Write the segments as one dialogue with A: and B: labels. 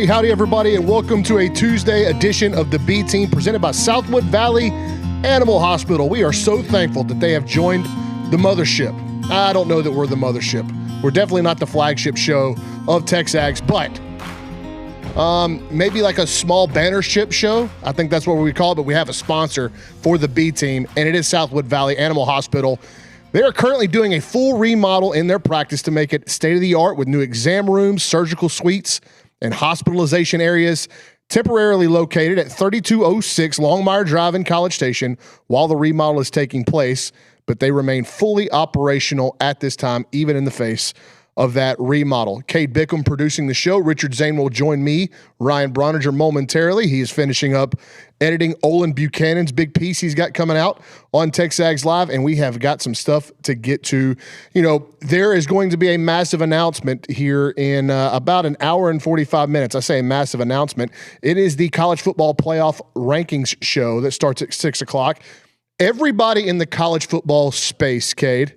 A: Howdy, everybody, and welcome to a Tuesday edition of the B Team presented by Southwood Valley Animal Hospital. We are so thankful that they have joined the mothership. I don't know that we're the mothership. We're definitely not the flagship show of TexAgs, but maybe like a small bannership show. I think that's what we call it, but we have a sponsor for the B Team, and it is Southwood Valley Animal Hospital. They are currently doing a full remodel in their practice to make it state-of-the-art with new exam rooms, surgical suites, and hospitalization areas, temporarily located at 3206 Longmire Drive in College Station while the remodel is taking place, but they remain fully operational at this time, even in the face of that remodel. Cade Bickham producing the show. Richard Zane will join me, Ryan Brauninger, momentarily. He is finishing up editing Olin Buchanan's big piece he's got coming out on TexAgs Live, and we have got some stuff to get to. You know, there is going to be a massive announcement here in about an hour and 45 minutes. I say a massive announcement. It is the college football playoff rankings show that starts at 6 o'clock. Everybody in the college football space, Cade,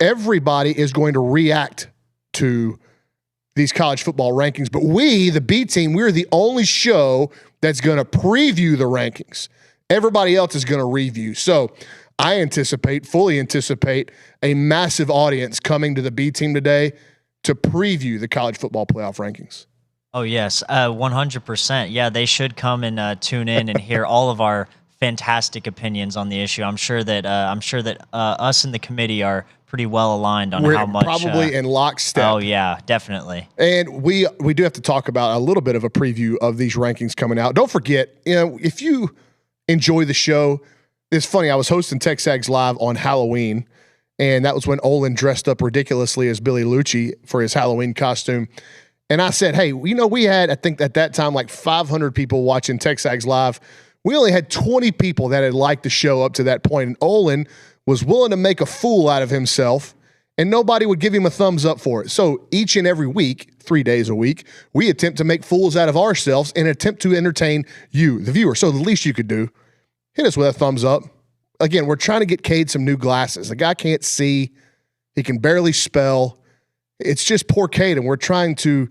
A: everybody is going to react to these college football rankings. But we, the B Team, we're the only show that's going to preview the rankings. Everybody else is going to review. So I fully anticipate a massive audience coming to the B Team today to preview the college football playoff rankings.
B: Oh, yes, 100%. Yeah, they should come and tune in and hear all of our fantastic opinions on the issue. I'm sure that us in the committee are pretty well aligned on how much.
A: Probably in lockstep.
B: Oh yeah, definitely.
A: And we do have to talk about a little bit of a preview of these rankings coming out. Don't forget, if you enjoy the show, it's funny. I was hosting TexAgs Live on Halloween, and that was when Olin dressed up ridiculously as Billy Lucci for his Halloween costume. And I said, hey, we had, I think at that time, like 500 people watching TexAgs Live. We only had 20 people that had liked the show up to that point, and Olin was willing to make a fool out of himself, and nobody would give him a thumbs up for it. So each and every week, 3 days a week, we attempt to make fools out of ourselves and attempt to entertain you, the viewer. So the least you could do, hit us with a thumbs up. Again, we're trying to get Cade some new glasses. The guy can't see. He can barely spell. It's just poor Cade, and we're trying to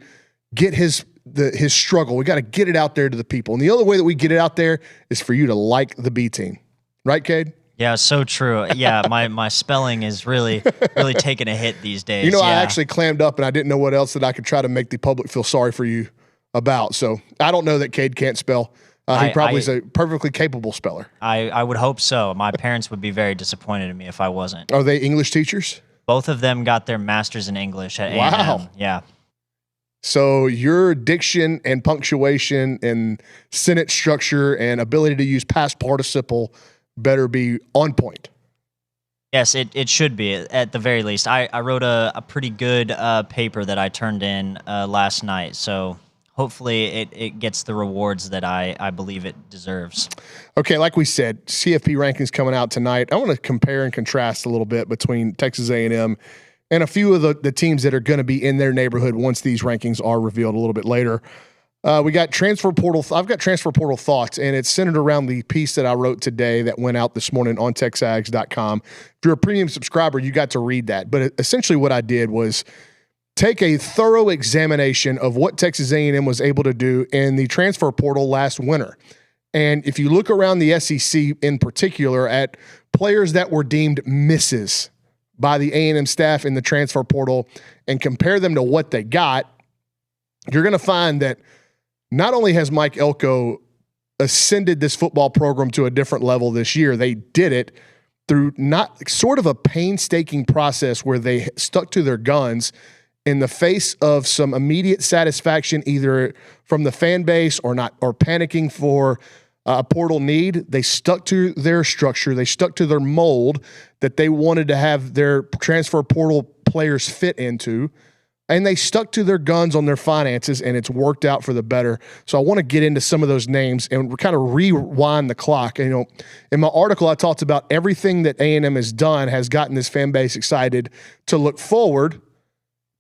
A: get his struggle. We got to get it out there to the people. And the only way that we get it out there is for you to like the B Team. Right, Cade?
B: Yeah, so true. Yeah, my spelling is really taking a hit these days.
A: I actually clammed up, and I didn't know what else that I could try to make the public feel sorry for you about. So I don't know that Cade can't spell. He probably is a perfectly capable speller.
B: I would hope so. My parents would be very disappointed in me if I wasn't.
A: Are they English teachers?
B: Both of them got their masters in English at A&M.
A: Wow.
B: Yeah.
A: So your diction and punctuation and sentence structure and ability to use past participle better be on point.
B: Yes, it should be at the very least. I wrote a pretty good paper that I turned in last night, so hopefully it gets the rewards that I believe it deserves. Okay,
A: like we said, CFP rankings coming out tonight. I want to compare and contrast a little bit between Texas A&M and a few of the teams that are going to be in their neighborhood once these rankings are revealed a little bit later. We got transfer portal. I've got transfer portal thoughts, and it's centered around the piece that I wrote today that went out this morning on TexAgs.com. If you're a premium subscriber, you got to read that. But essentially what I did was take a thorough examination of what Texas A&M was able to do in the transfer portal last winter. And if you look around the SEC in particular at players that were deemed misses by the A&M staff in the transfer portal and compare them to what they got, you're going to find that not only has Mike Elko ascended this football program to a different level this year, they did it through not sort of a painstaking process where they stuck to their guns in the face of some immediate satisfaction, either from the fan base or panicking for a portal need. They stuck to their structure. They stuck to their mold that they wanted to have their transfer portal players fit into. And they stuck to their guns on their finances, and it's worked out for the better. So I want to get into some of those names and kind of rewind the clock. And, in my article, I talked about everything that A&M has done has gotten this fan base excited to look forward.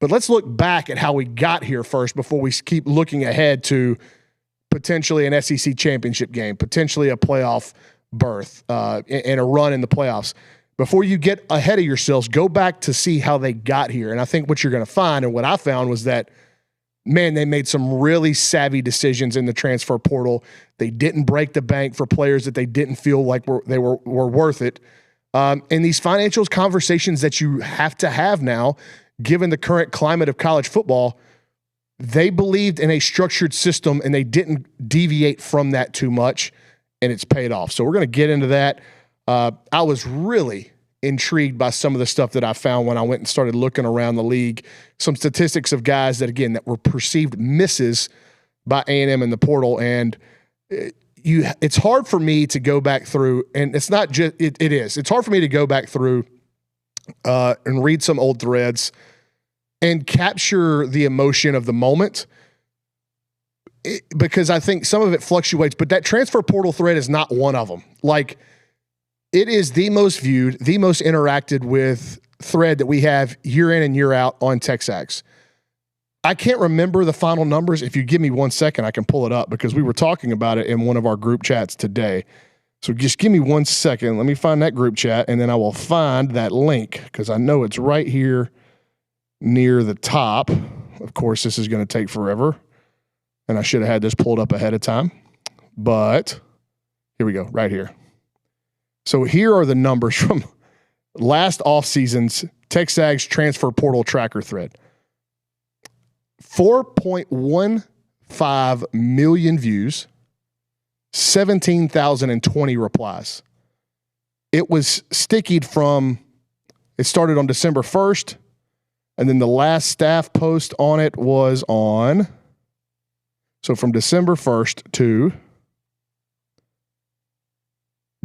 A: But let's look back at how we got here first before we keep looking ahead to potentially an SEC championship game, potentially a playoff berth, and a run in the playoffs. Before you get ahead of yourselves, go back to see how they got here. And I think what you're going to find, and what I found, was that man, they made some really savvy decisions in the transfer portal. They didn't break the bank for players that they didn't feel like they were worth it. And these financial conversations that you have to have now, given the current climate of college football, they believed in a structured system and they didn't deviate from that too much, and it's paid off. So we're going to get into that. I was really intrigued by some of the stuff that I found when I went and started looking around the league. Some statistics of guys that, again, that were perceived misses by A&M in the portal. And it's hard for me to go back through, and it's not just, it is. It's hard for me to go back through and read some old threads and capture the emotion of the moment, because I think some of it fluctuates, but that transfer portal thread is not one of them. Like, it is the most viewed, the most interacted with thread that we have year in and year out on TexAgs. I can't remember the final numbers. If you give me 1 second, I can pull it up because we were talking about it in one of our group chats today. So just give me 1 second. Let me find that group chat, and then I will find that link because I know it's right here near the top. Of course, this is going to take forever, and I should have had this pulled up ahead of time. But here we go, right here. So here are the numbers from last offseason's TexAgs transfer portal tracker thread. 4.15 million views, 17,020 replies. It was stickied from, it started on December 1st, and then the last staff post on it was on, so from December 1st to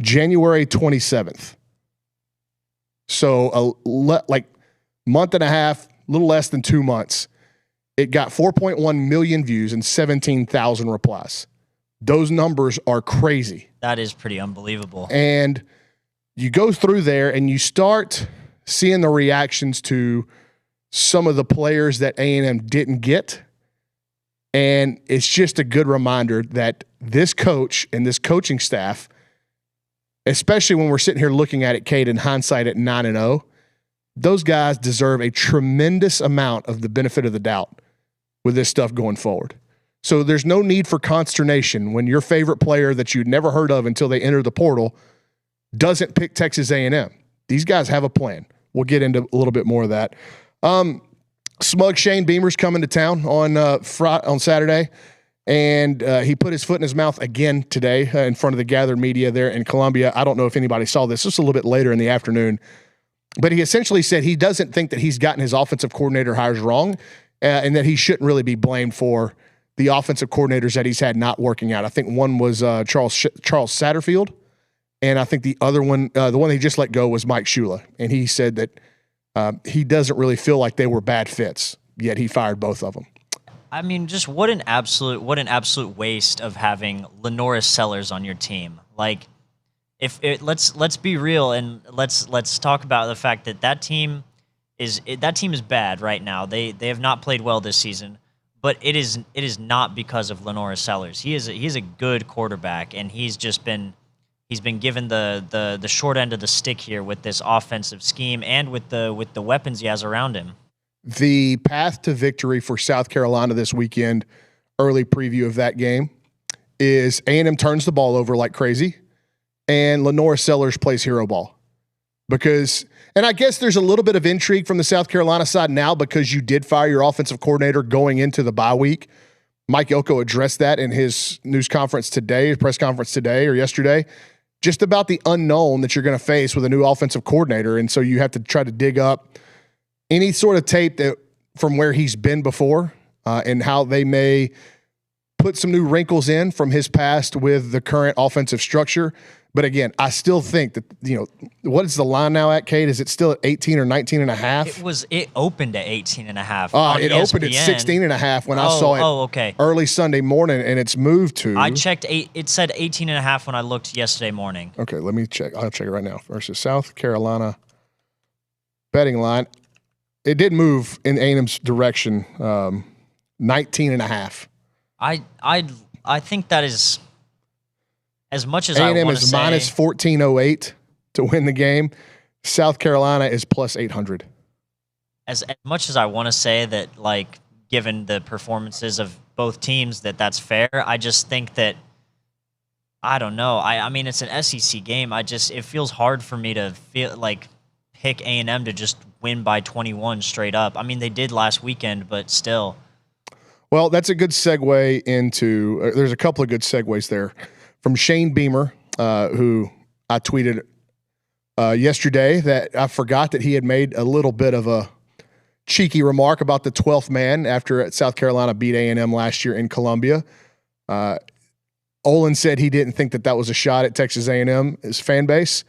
A: January 27th. So like month and a half, a little less than 2 months. It got 4.1 million views and 17,000 replies. Those numbers are crazy.
B: That is pretty unbelievable.
A: And you go through there and you start seeing the reactions to some of the players that A&M didn't get. And it's just a good reminder that this coach and this coaching staff, especially when we're sitting here looking at it, Cade, in hindsight at 9-0, those guys deserve a tremendous amount of the benefit of the doubt with this stuff going forward. So there's no need for consternation when your favorite player that you'd never heard of until they enter the portal doesn't pick Texas A&M. These guys have a plan. We'll get into a little bit more of that. Smug Shane Beamer's coming to town on Saturday, and he put his foot in his mouth again today in front of the gathered media there in Columbia. I don't know if anybody saw this. This was a little bit later in the afternoon. But he essentially said he doesn't think that he's gotten his offensive coordinator hires wrong, and that he shouldn't really be blamed for the offensive coordinators that he's had not working out. I think one was Charles Satterfield, and I think the other one, the one he just let go, was Mike Shula. And he said that he doesn't really feel like they were bad fits, yet he fired both of them.
B: I mean, just what an absolute waste of having Lenoris Sellers on your team. Like, let's be real and let's talk about the fact that team is bad right now. They have not played well this season, but it is not because of Lenoris Sellers. He is a good quarterback, and he's been given the short end of the stick here with this offensive scheme and with the weapons he has around him.
A: The path to victory for South Carolina this weekend, early preview of that game, is A&M turns the ball over like crazy, and Lenoris Sellers plays hero ball. And I guess there's a little bit of intrigue from the South Carolina side now because you did fire your offensive coordinator going into the bye week. Mike Elko addressed that in his press conference today or yesterday, just about the unknown that you're going to face with a new offensive coordinator. And so you have to try to dig up any sort of tape that from where he's been before and how they may put some new wrinkles in from his past with the current offensive structure. But again, I still think that, what is the line now at, Kate? Is it still at 18 or 19 and a half?
B: It opened at 18 and a half.
A: It opened at 16 and a half when I saw it early Sunday morning, and it's moved to.
B: I checked it said 18 and a half when I looked yesterday morning.
A: Okay, let me check. I'll check it right now. Versus South Carolina betting line. It did move in A&M's direction, 19 and a half.
B: I think that is, as much as
A: A&M
B: I want to
A: is
B: say,
A: minus 1408 to win the game. South Carolina is plus 800.
B: As much as I want to say that, like, given the performances of both teams, that's fair. I just think that, I don't know. I mean, it's an SEC game. It feels hard for me to feel like pick A&M to just win by 21 straight up. I mean, they did last weekend, but still.
A: Well, that's a good segue into there's a couple of good segues there from Shane Beamer, who I tweeted yesterday that I forgot that he had made a little bit of a cheeky remark about the 12th man after South Carolina beat A&M last year in Columbia. Olin said he didn't think that was a shot at Texas A&M, his fan base.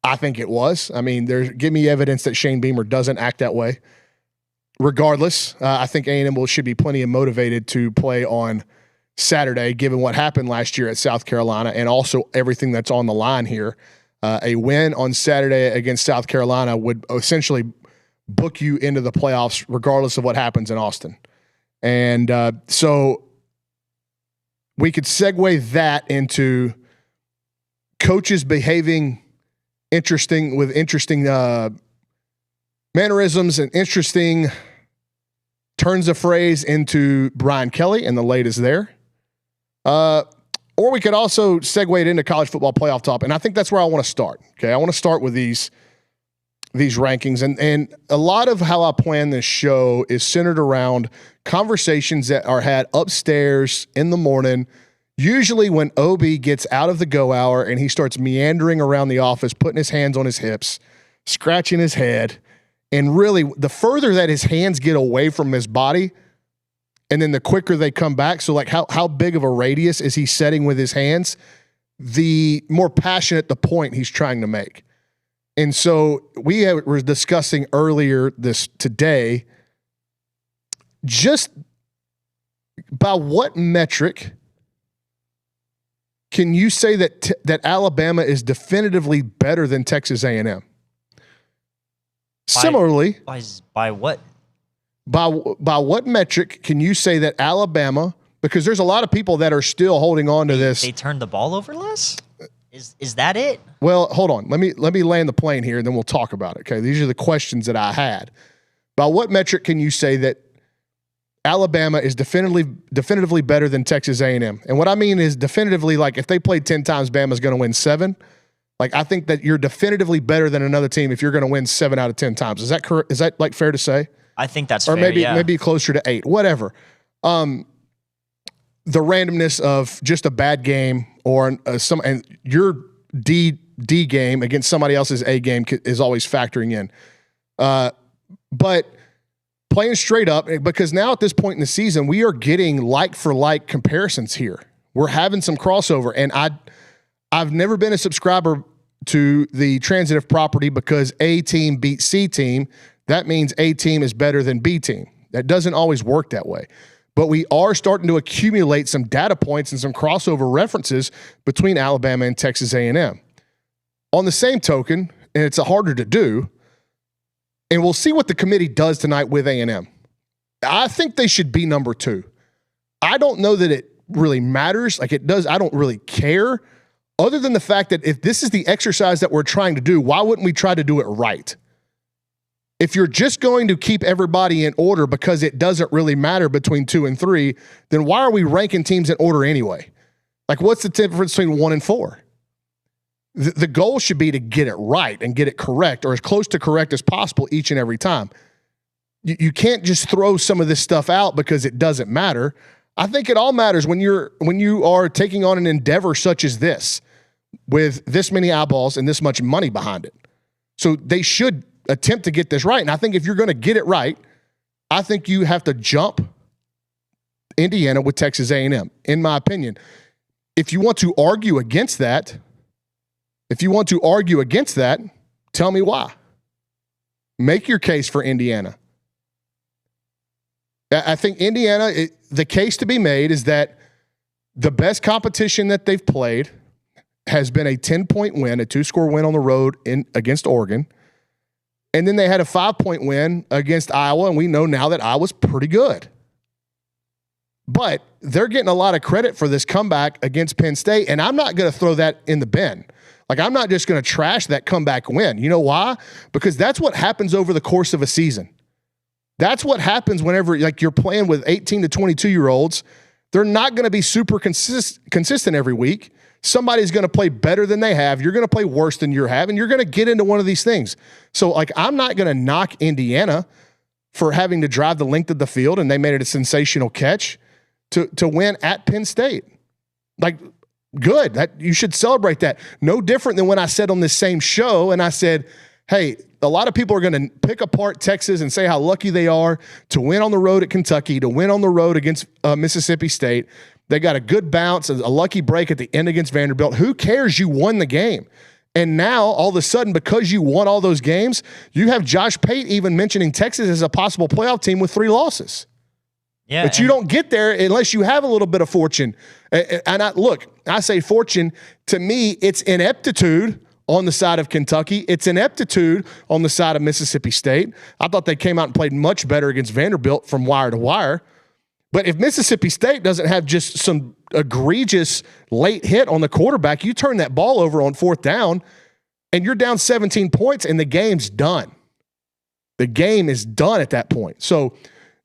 A: I think it was. I mean, give me evidence that Shane Beamer doesn't act that way. Regardless, I think A&M should be plenty motivated to play on Saturday, given what happened last year at South Carolina and also everything that's on the line here. A win on Saturday against South Carolina would essentially book you into the playoffs regardless of what happens in Austin. And so we could segue that into coaches behaving interesting mannerisms and interesting turns of phrase into Brian Kelly, and the late is there. Or we could also segue it into college football playoff top, and I think that's where I want to start. Okay, I want to start with these rankings, and a lot of how I plan this show is centered around conversations that are had upstairs in the morning, usually when OB gets out of the go hour and he starts meandering around the office, putting his hands on his hips, scratching his head, and really the further that his hands get away from his body, and then the quicker they come back. So like how big of a radius is he setting with his hands? The more passionate the point he's trying to make. And so we were discussing earlier today, just by what metric can you say that Alabama is definitively better than Texas A&M? Similarly,
B: by what?
A: By what metric can you say that Alabama, because there's a lot of people that are still holding on to this.
B: They turned the ball over less? Is that it?
A: Well, hold on. Let me land the plane here and then we'll talk about it. Okay. These are the questions that I had. By what metric can you say that Alabama is definitively better than Texas A&M? And what I mean is definitively, like if they played 10 times, Bama's going to win 7. Like I think that you're definitively better than another team if you're going to win 7 out of 10 times. Is that correct? Is that like fair to say?
B: I think that's
A: or
B: fair,
A: maybe closer to 8, whatever. The randomness of just a bad game or and your D game against somebody else's A game is always factoring in. But playing straight up, because now at this point in the season, we are getting like for like comparisons here. We're having some crossover, and I've never been a subscriber to the transitive property because A team beat C team. That means A team is better than B team. That doesn't always work that way. But we are starting to accumulate some data points and some crossover references between Alabama and Texas A&M. On the same token, and it's harder to do, and we'll see what the committee does tonight with A&M. I think they should be number 2. I don't know that it really matters. Like it does, I don't really care. Other than the fact that if this is the exercise that we're trying to do, why wouldn't we try to do it right? If you're just going to keep everybody in order because it doesn't really matter between 2 and 3, then why are we ranking teams in order anyway? Like, what's the difference between 1 and 4? The goal should be to get it right and get it correct, or as close to correct as possible each and every time. You can't just throw some of this stuff out because it doesn't matter. I think it all matters when you are taking on an endeavor such as this, with this many eyeballs and this much money behind it. So they should attempt to get this right. And I think if you're going to get it right, I think you have to jump Indiana with Texas A&M, in my opinion. If you want to argue against that, tell me why. Make your case for Indiana. I think Indiana, the case to be made is that the best competition that they've played has been a 10-point win, a 2-score win on the road against Oregon. And then they had a 5-point win against Iowa, and we know now that Iowa's pretty good. But they're getting a lot of credit for this comeback against Penn State, and I'm not going to throw that in the bin. Like, I'm not just going to trash that comeback win. You know why? Because that's what happens over the course of a season. That's what happens whenever like you're playing with 18 to 22-year-olds. They're not going to be super consistent every week. Somebody's going to play better than they have. You're going to play worse than you're having. You're going to get into one of these things. So, like, I'm not going to knock Indiana for having to drive the length of the field, and they made it a sensational catch to win at Penn State. Like, good. That you should celebrate that. No different than when I said on this same show, and I said, hey, a lot of people are going to pick apart Texas and say how lucky they are to win on the road at Kentucky, to win on the road against Mississippi State. They got a good bounce, a lucky break at the end against Vanderbilt. Who cares? You won the game. And now, all of a sudden, because you won all those games, you have Josh Pate even mentioning Texas as a possible playoff team with 3 losses. Yeah, but you don't get there unless you have a little bit of fortune. And I say fortune. To me, it's ineptitude on the side of Kentucky. It's ineptitude on the side of Mississippi State. I thought they came out and played much better against Vanderbilt from wire to wire. But if Mississippi State doesn't have just some egregious late hit on the quarterback, you turn that ball over on 4th down and you're down 17 points and the game's done. The game is done at that point. So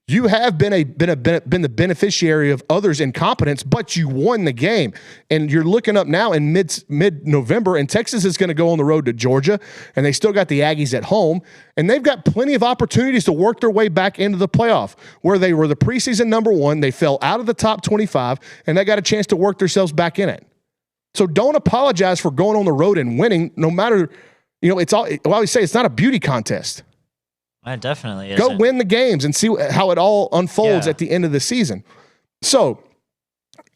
A: you have been the beneficiary of others' incompetence, but you won the game. And you're looking up now in mid-November, and Texas is going to go on the road to Georgia, and they still got the Aggies at home, and they've got plenty of opportunities to work their way back into the playoff, where they were the preseason number 1, they fell out of the top 25, and they got a chance to work themselves back in it. So don't apologize for going on the road and winning, no matter, it's all. I always say it's not a beauty contest.
B: It definitely is.
A: Go win the games and see how it all unfolds at the end of the season. So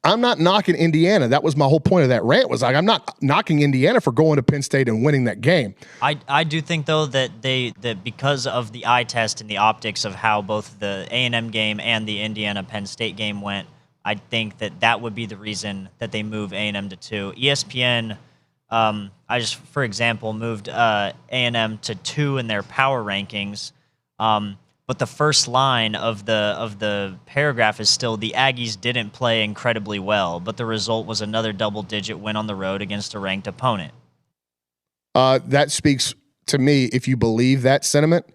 A: I'm not knocking Indiana. That was my whole point of that rant, was like, I'm not knocking Indiana for going to Penn State and winning that game.
B: I do think, though, that because of the eye test and the optics of how both the A&M game and the Indiana-Penn State game went, I think that would be the reason that they move A&M to 2. ESPN, for example, moved A&M to 2 in their power rankings. But the first line of the paragraph is still, the Aggies didn't play incredibly well, but the result was another double-digit win on the road against a ranked opponent.
A: That speaks to me, if you believe that sentiment,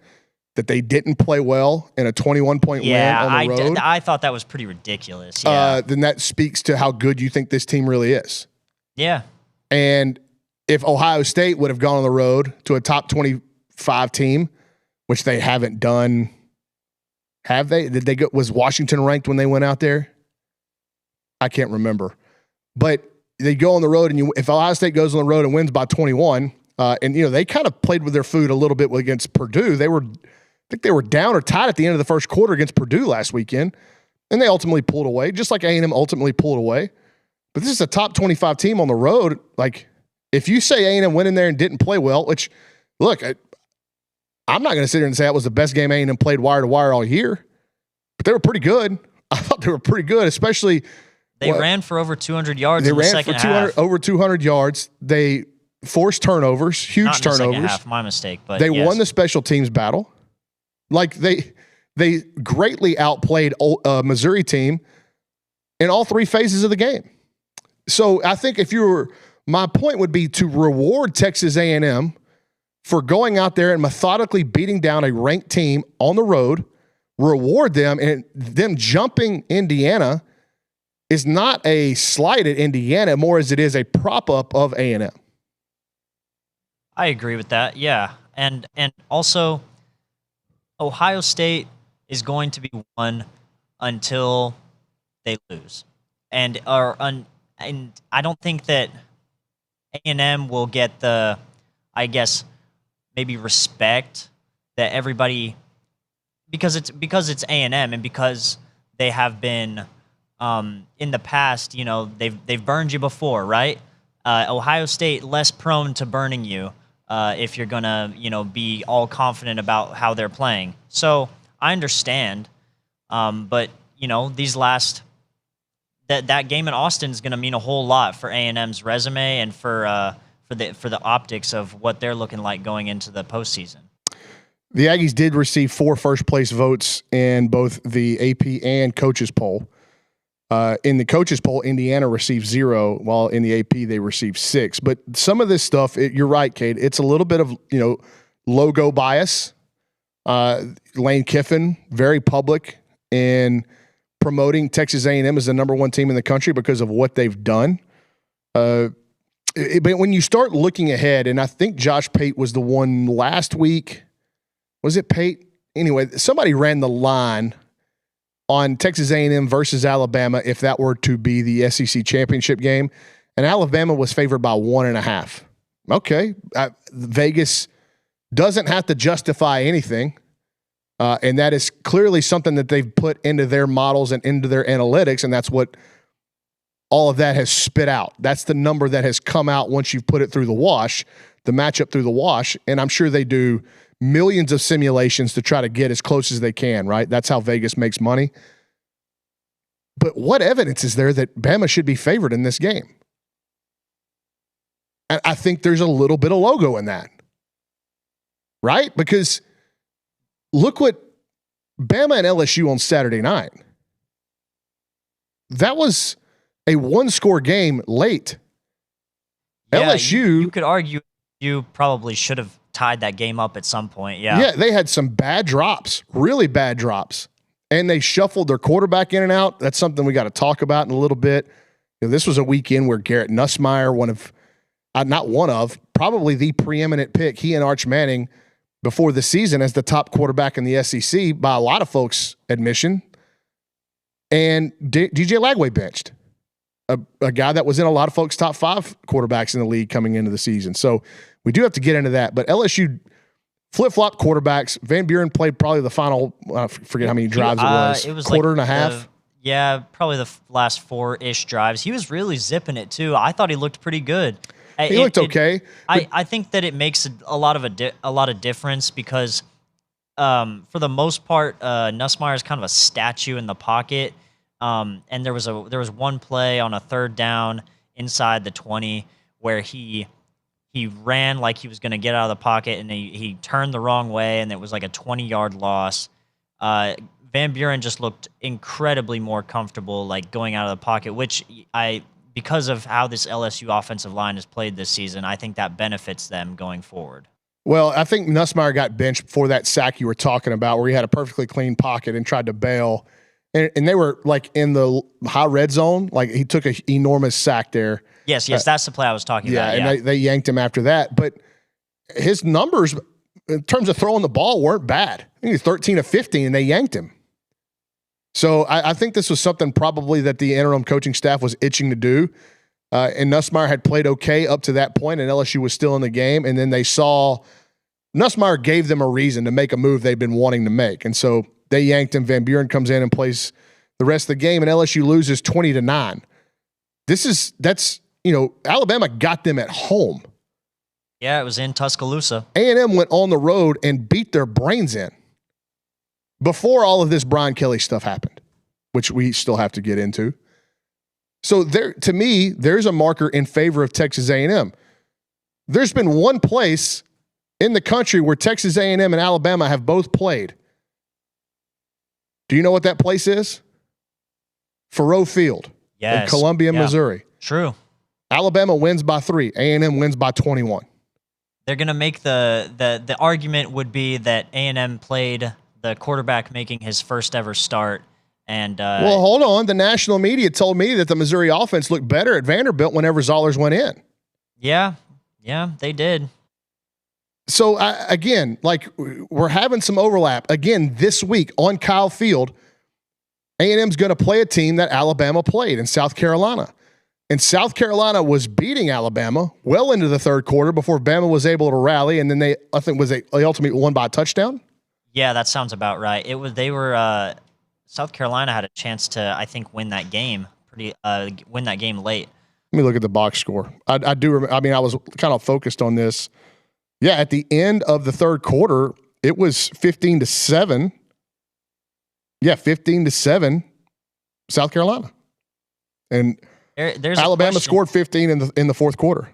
A: that they didn't play well in a 21-point win on the road.
B: I thought that was pretty ridiculous. Yeah.
A: Then that speaks to how good you think this team really is.
B: Yeah.
A: And if Ohio State would have gone on the road to a top 25 team, which they haven't done, have they? Was Washington ranked when they went out there? I can't remember. But they go on the road, and if Ohio State goes on the road and wins by 21, and they kind of played with their food a little bit against Purdue. I think they were down or tied at the end of the first quarter against Purdue last weekend, and they ultimately pulled away, just like A&M ultimately pulled away. But this is a top 25 team on the road. Like, if you say A&M went in there and didn't play well, which, look, I'm not going to sit here and say that was the best game A&M played wire to wire all year, but they were pretty good. I thought they were pretty good, especially
B: they ran for over 200 yards in the second half.
A: Over 200 yards. They forced turnovers, huge
B: Not in
A: turnovers.
B: The second half, my mistake, but
A: they won the special teams battle. Like they greatly outplayed a Missouri team in all 3 phases of the game. So I think my point would be to reward Texas A&M for going out there and methodically beating down a ranked team on the road, reward them, and them jumping Indiana is not a slight at Indiana more as it is a prop up of A&M.
B: I agree with that. Yeah. And also Ohio State is going to be won until they lose. And I don't think that A&M will get the, I guess, maybe respect that everybody, because it's A&M and because they have been in the past, they've burned you before, right? Ohio State less prone to burning you if you're gonna be all confident about how they're playing. So I understand, but these last that game in Austin is gonna mean a whole lot for A&M's resume and for the optics of what they're looking like going into the postseason.
A: The Aggies did receive 4 first-place votes in both the AP and coaches poll. In the coaches poll, Indiana received 0, while in the AP they received 6. But some of this stuff, you're right, Cade. It's a little bit of logo bias. Lane Kiffin, very public in promoting Texas A&M as the number one team in the country because of what they've done. But when you start looking ahead, and I think Josh Pate was the one last week. Was it Pate? Anyway, somebody ran the line on Texas A&M versus Alabama if that were to be the SEC championship game, and Alabama was favored by 1.5. Okay, Vegas doesn't have to justify anything, and that is clearly something that they've put into their models and into their analytics, and that's what all of that has spit out. That's the number that has come out once you've put it through the wash, the matchup through the wash, and I'm sure they do millions of simulations to try to get as close as they can, right? That's how Vegas makes money. But what evidence is there that Bama should be favored in this game? And I think there's a little bit of logo in that, right? Because look what Bama and LSU on Saturday night. That was a one-score game late.
B: Yeah,
A: LSU.
B: You could argue you probably should have tied that game up at some point. Yeah.
A: Yeah, they had some bad drops, really bad drops. And they shuffled their quarterback in and out. That's something we got to talk about in a little bit. This was a weekend where Garrett Nussmeier, probably the preeminent pick, he and Arch Manning before the season as the top quarterback in the SEC by a lot of folks' admission. And DJ Lagway benched, a guy that was in a lot of folks' top 5 quarterbacks in the league coming into the season. So we do have to get into that. But LSU flip-flop quarterbacks. Van Buren played probably the final, I forget how many drives it was quarter and a half.
B: Probably the last 4-ish drives. He was really zipping it too. I thought he looked pretty good.
A: He looked okay.
B: I think that it makes a lot of difference because for the most part, Nussmeier is kind of a statue in the pocket. And there was one play on a third down inside the 20 where he ran like he was going to get out of the pocket and he turned the wrong way and it was like a 20-yard loss. Van Buren just looked incredibly more comfortable like going out of the pocket, which because of how this LSU offensive line has played this season, I think that benefits them going forward.
A: Well, I think Nussmeier got benched for that sack you were talking about where he had a perfectly clean pocket and tried to bail. And they were like in the high red zone. Like he took an enormous sack there.
B: Yes, that's the play I was talking about.
A: Yeah, and they yanked him after that. But his numbers in terms of throwing the ball weren't bad. I think he was 13 of 15, and they yanked him. So I think this was something probably that the interim coaching staff was itching to do. And Nussmeier had played okay up to that point, and LSU was still in the game. And then they saw Nussmeier gave them a reason to make a move they've been wanting to make. And so they yanked him. Van Buren comes in and plays the rest of the game, and LSU loses 20-9. Alabama got them at home.
B: Yeah, it was in Tuscaloosa.
A: A&M went on the road and beat their brains in before all of this Brian Kelly stuff happened, which we still have to get into. So to me, there's a marker in favor of Texas A&M. There's been one place in the country where Texas A&M and Alabama have both played. Do you know what that place is? Faurot Field in Columbia, Missouri.
B: True.
A: Alabama wins by 3. A&M wins by 21.
B: They're going to make the argument would be that A&M played the quarterback making his first ever start. And
A: well, hold on. The national media told me that the Missouri offense looked better at Vanderbilt whenever Zollers went in.
B: Yeah, they did.
A: So, again, like we're having some overlap. Again, this week on Kyle Field, A&M's going to play a team that Alabama played in South Carolina. And South Carolina was beating Alabama well into the third quarter before Bama was able to rally. And then they ultimately won by a touchdown?
B: Yeah, that sounds about right. South Carolina had a chance to, I think, win that game win that game late.
A: Let me look at the box score. I do remember. I mean, I was kind of focused on this. Yeah, at the end of the third quarter, it was 15-7. Yeah, 15-7, South Carolina, and
B: there's
A: Alabama scored 15 in the fourth quarter.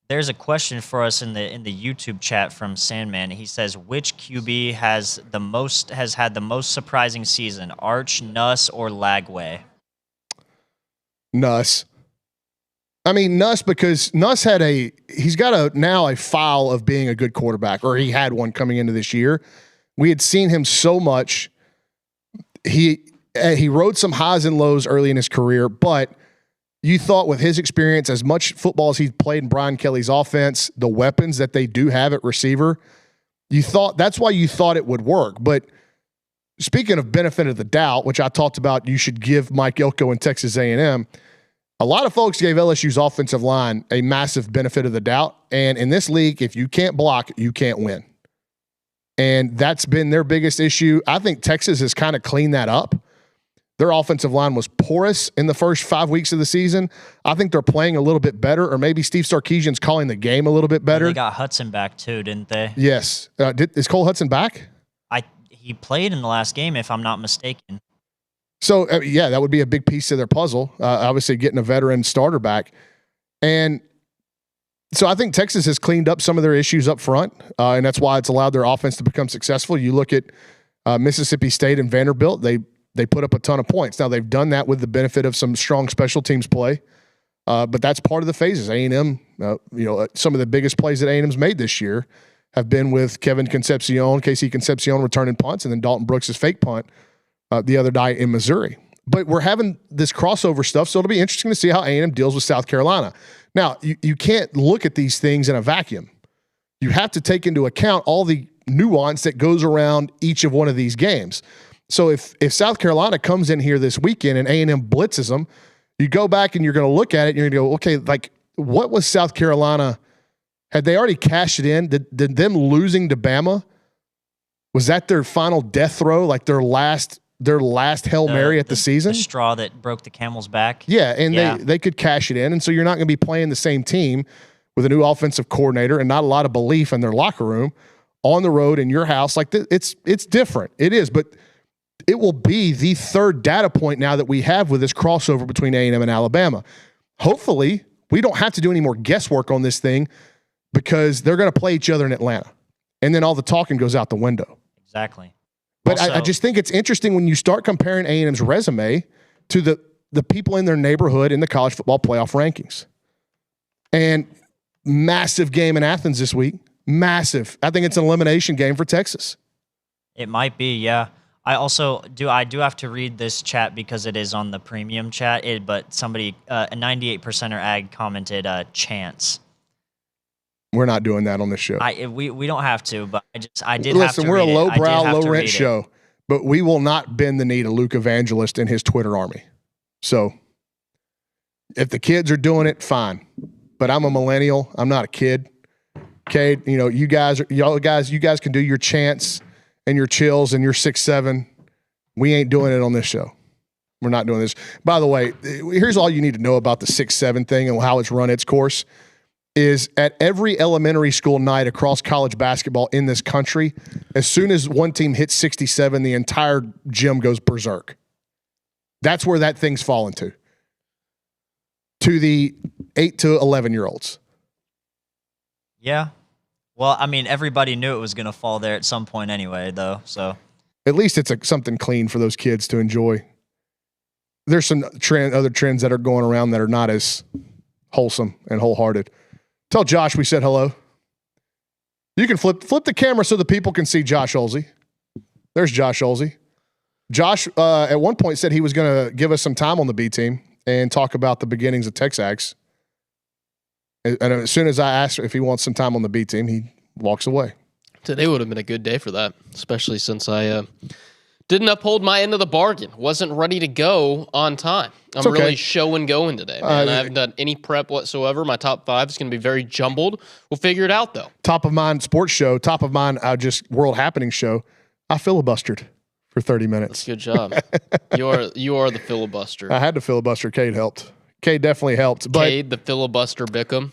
B: There's a question for us in the YouTube chat from Sandman. He says, which QB has had the most surprising season, Arch, Nuss, or Lagway?
A: Nuss. I mean, Nuss, because Nuss he's got now a file of being a good quarterback, or he had one coming into this year. We had seen him so much. He rode some highs and lows early in his career, but you thought with his experience, as much football as he's played in Brian Kelly's offense, the weapons that they do have at receiver, that's why you thought it would work. But speaking of benefit of the doubt, which I talked about, you should give Mike Elko and Texas A&M. A lot of folks gave LSU's offensive line a massive benefit of the doubt. And in this league, if you can't block, you can't win. And that's been their biggest issue. I think Texas has kind of cleaned that up. Their offensive line was porous in the first 5 weeks of the season. I think they're playing a little bit better, or maybe Steve Sarkisian's calling the game a little bit better.
B: They got Hudson back too, didn't they?
A: Yes. Is Cole Hudson back?
B: He played in the last game, if I'm not mistaken.
A: So, yeah, that would be a big piece of their puzzle, obviously getting a veteran starter back. And so I think Texas has cleaned up some of their issues up front, and that's why it's allowed their offense to become successful. You look at Mississippi State and Vanderbilt, they put up a ton of points. Now, they've done that with the benefit of some strong special teams play, but that's part of the phases. A&M, some of the biggest plays that A&M's made this year have been with Kevin Concepcion, KC Concepcion returning punts, and then Dalton Brooks' fake punt the other night in Missouri. But we're having this crossover stuff, so it'll be interesting to see how A&M deals with South Carolina. Now, you can't look at these things in a vacuum. You have to take into account all the nuance that goes around each of one of these games. So if South Carolina comes in here this weekend and A&M blitzes them, you go back and you're going to look at it and you're going to go, okay, like what was South Carolina? Had they already cashed it in? Did them losing to Bama, was that their final death throw, like their last Hail Mary at the season?
B: The straw that broke the camel's back.
A: Yeah, and they could cash it in. And so you're not going to be playing the same team with a new offensive coordinator and not a lot of belief in their locker room on the road in your house. Like it's different. It is, but it will be the third data point now that we have with this crossover between A&M and Alabama. Hopefully, we don't have to do any more guesswork on this thing because they're going to play each other in Atlanta. And then all the talking goes out the window.
B: Exactly.
A: But I just think it's interesting when you start comparing A&M's resume to the people in their neighborhood in the college football playoff rankings. And massive game in Athens this week. Massive. I think it's an elimination game for Texas.
B: It might be, yeah. I do have to read this chat because it is on the premium chat. But somebody, a 98%er ag commented chance.
A: We're not doing that on this show.
B: We don't have to, but I did.
A: Listen, we're a lowbrow, low rent show, but we will not bend the knee to Luke Evangelist and his Twitter army. So if the kids are doing it, fine. But I'm a millennial. I'm not a kid. Okay, you guys can do your chants and your chills and your 6'7". We ain't doing it on this show. We're not doing this. By the way, here's all you need to know about the 6'7" thing and how it's run its course. Is at every elementary school night across college basketball in this country, as soon as one team hits 67, the entire gym goes berserk. That's where that thing's fallen to the 8 to 11-year-olds.
B: Yeah. Well, I mean, everybody knew it was going to fall there at some point anyway, though. So
A: at least it's something clean for those kids to enjoy. There's some other trends that are going around that are not as wholesome and wholehearted. Tell Josh we said hello. You can flip the camera so the people can see Josh Olsey. There's Josh Olsey. Josh, at one point, said he was going to give us some time on the B team and talk about the beginnings of TexAgs. And as soon as I asked if he wants some time on the B team, he walks away.
C: Today would have been a good day for that, especially since I didn't uphold my end of the bargain. Wasn't ready to go on time. I'm really show and going today, man. I haven't done any prep whatsoever. My top 5 is going to be very jumbled. We'll figure it out, though.
A: Top of mind sports show, top of mind just world happening show. I filibustered for 30 minutes.
C: Good job. You are the filibuster.
A: I had to filibuster. Cade helped. Cade definitely helped. But
C: Cade, the filibuster Bickham.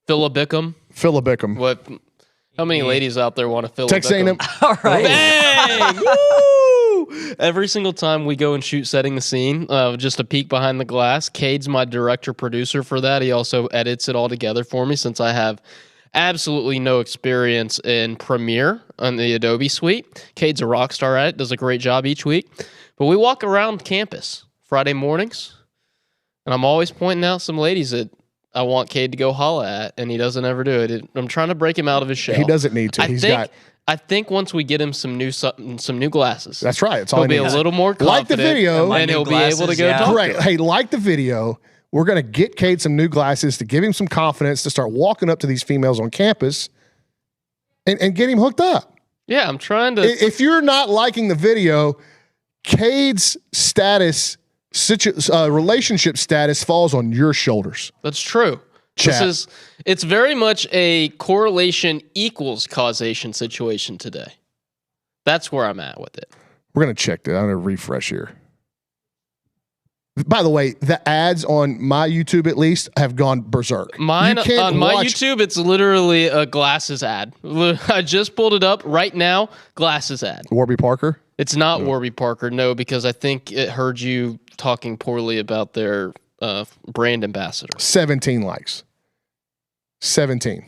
C: Philibickham.
A: Philibickham.
C: What? How many ladies out there want to fill
A: Texas A&M.
B: All right.
C: Bang! Woo! Every single time we go and shoot Setting the Scene, just a peek behind the glass. Cade's my director-producer for that. He also edits it all together for me since I have absolutely no experience in Premiere on the Adobe suite. Cade's a rock star at it, does a great job each week. But we walk around campus Friday mornings, and I'm always pointing out some ladies that I want Cade to go holla at, and he doesn't ever do it. I'm trying to break him out of his shell.
A: He doesn't need to.
C: I think once we get him some new glasses,
A: That's right. It's all
C: he'll be
A: he needs.
C: a little more confident.
A: Like the video,
C: and he'll be able to go talk.
A: Correct. Hey, like the video. We're going to get Cade some new glasses to give him some confidence to start walking up to these females on campus and get him hooked up.
C: Yeah, I'm trying to.
A: If you're not liking the video, Cade's status, relationship status falls on your shoulders.
C: That's true.
A: Chat.
C: It's very much a correlation equals causation situation today. That's where I'm at with it.
A: We're going to check that. I'm going to refresh here. By the way, the ads on my YouTube, at least, have gone berserk.
C: Mine on my YouTube, it's literally a glasses ad. I just pulled it up right now. Glasses ad.
A: Warby Parker?
C: It's not Warby Parker, no, because I think it heard you talking poorly about their brand ambassador.
A: 17 likes. 17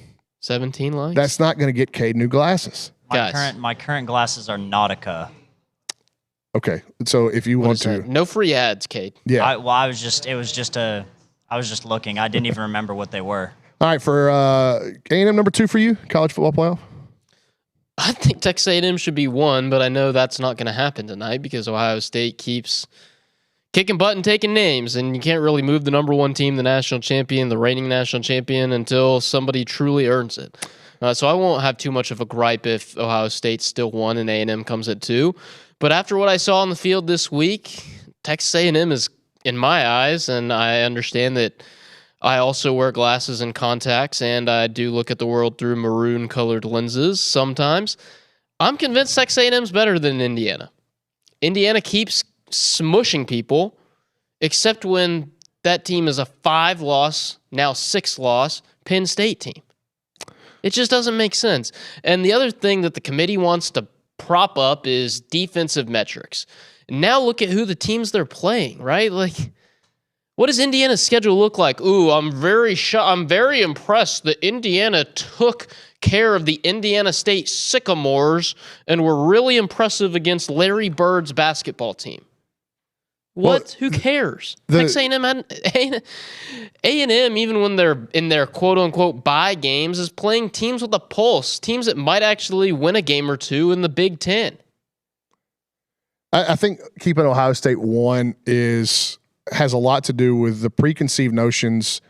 C: likes?
A: That's not going to get Cade new glasses.
B: My current glasses are Nautica.
A: Okay, so if you want to,
C: no free ads, Cade.
A: Yeah.
B: I was just looking. I didn't even remember what they were.
A: All right, for A&M number 2 for you, college football playoff.
C: I think Texas A&M should be 1, but I know that's not going to happen tonight because Ohio State keeps kicking butt and taking names, and you can't really move the number 1 team, the national champion, the reigning national champion, until somebody truly earns it. So I won't have too much of a gripe if Ohio State still 1 and A&M comes at 2. But after what I saw on the field this week, Texas A&M is, in my eyes, and I understand that I also wear glasses and contacts, and I do look at the world through maroon-colored lenses sometimes. I'm convinced Texas A&M is better than Indiana. Indiana keeps smushing people, except when that team is a 5-loss, now 6-loss Penn State team. It just doesn't make sense. And the other thing that the committee wants to prop up is defensive metrics. Now look at who the teams they're playing, right? Like, what does Indiana's schedule look like? Ooh, I'm very impressed that Indiana took care of the Indiana State Sycamores and were really impressive against Larry Bird's basketball team. What? Well, who cares? Texas A&M, even when they're in their quote-unquote bye games, is playing teams with a pulse, teams that might actually win a game or two in the Big Ten.
A: I think keeping Ohio State 1 has a lot to do with the preconceived notions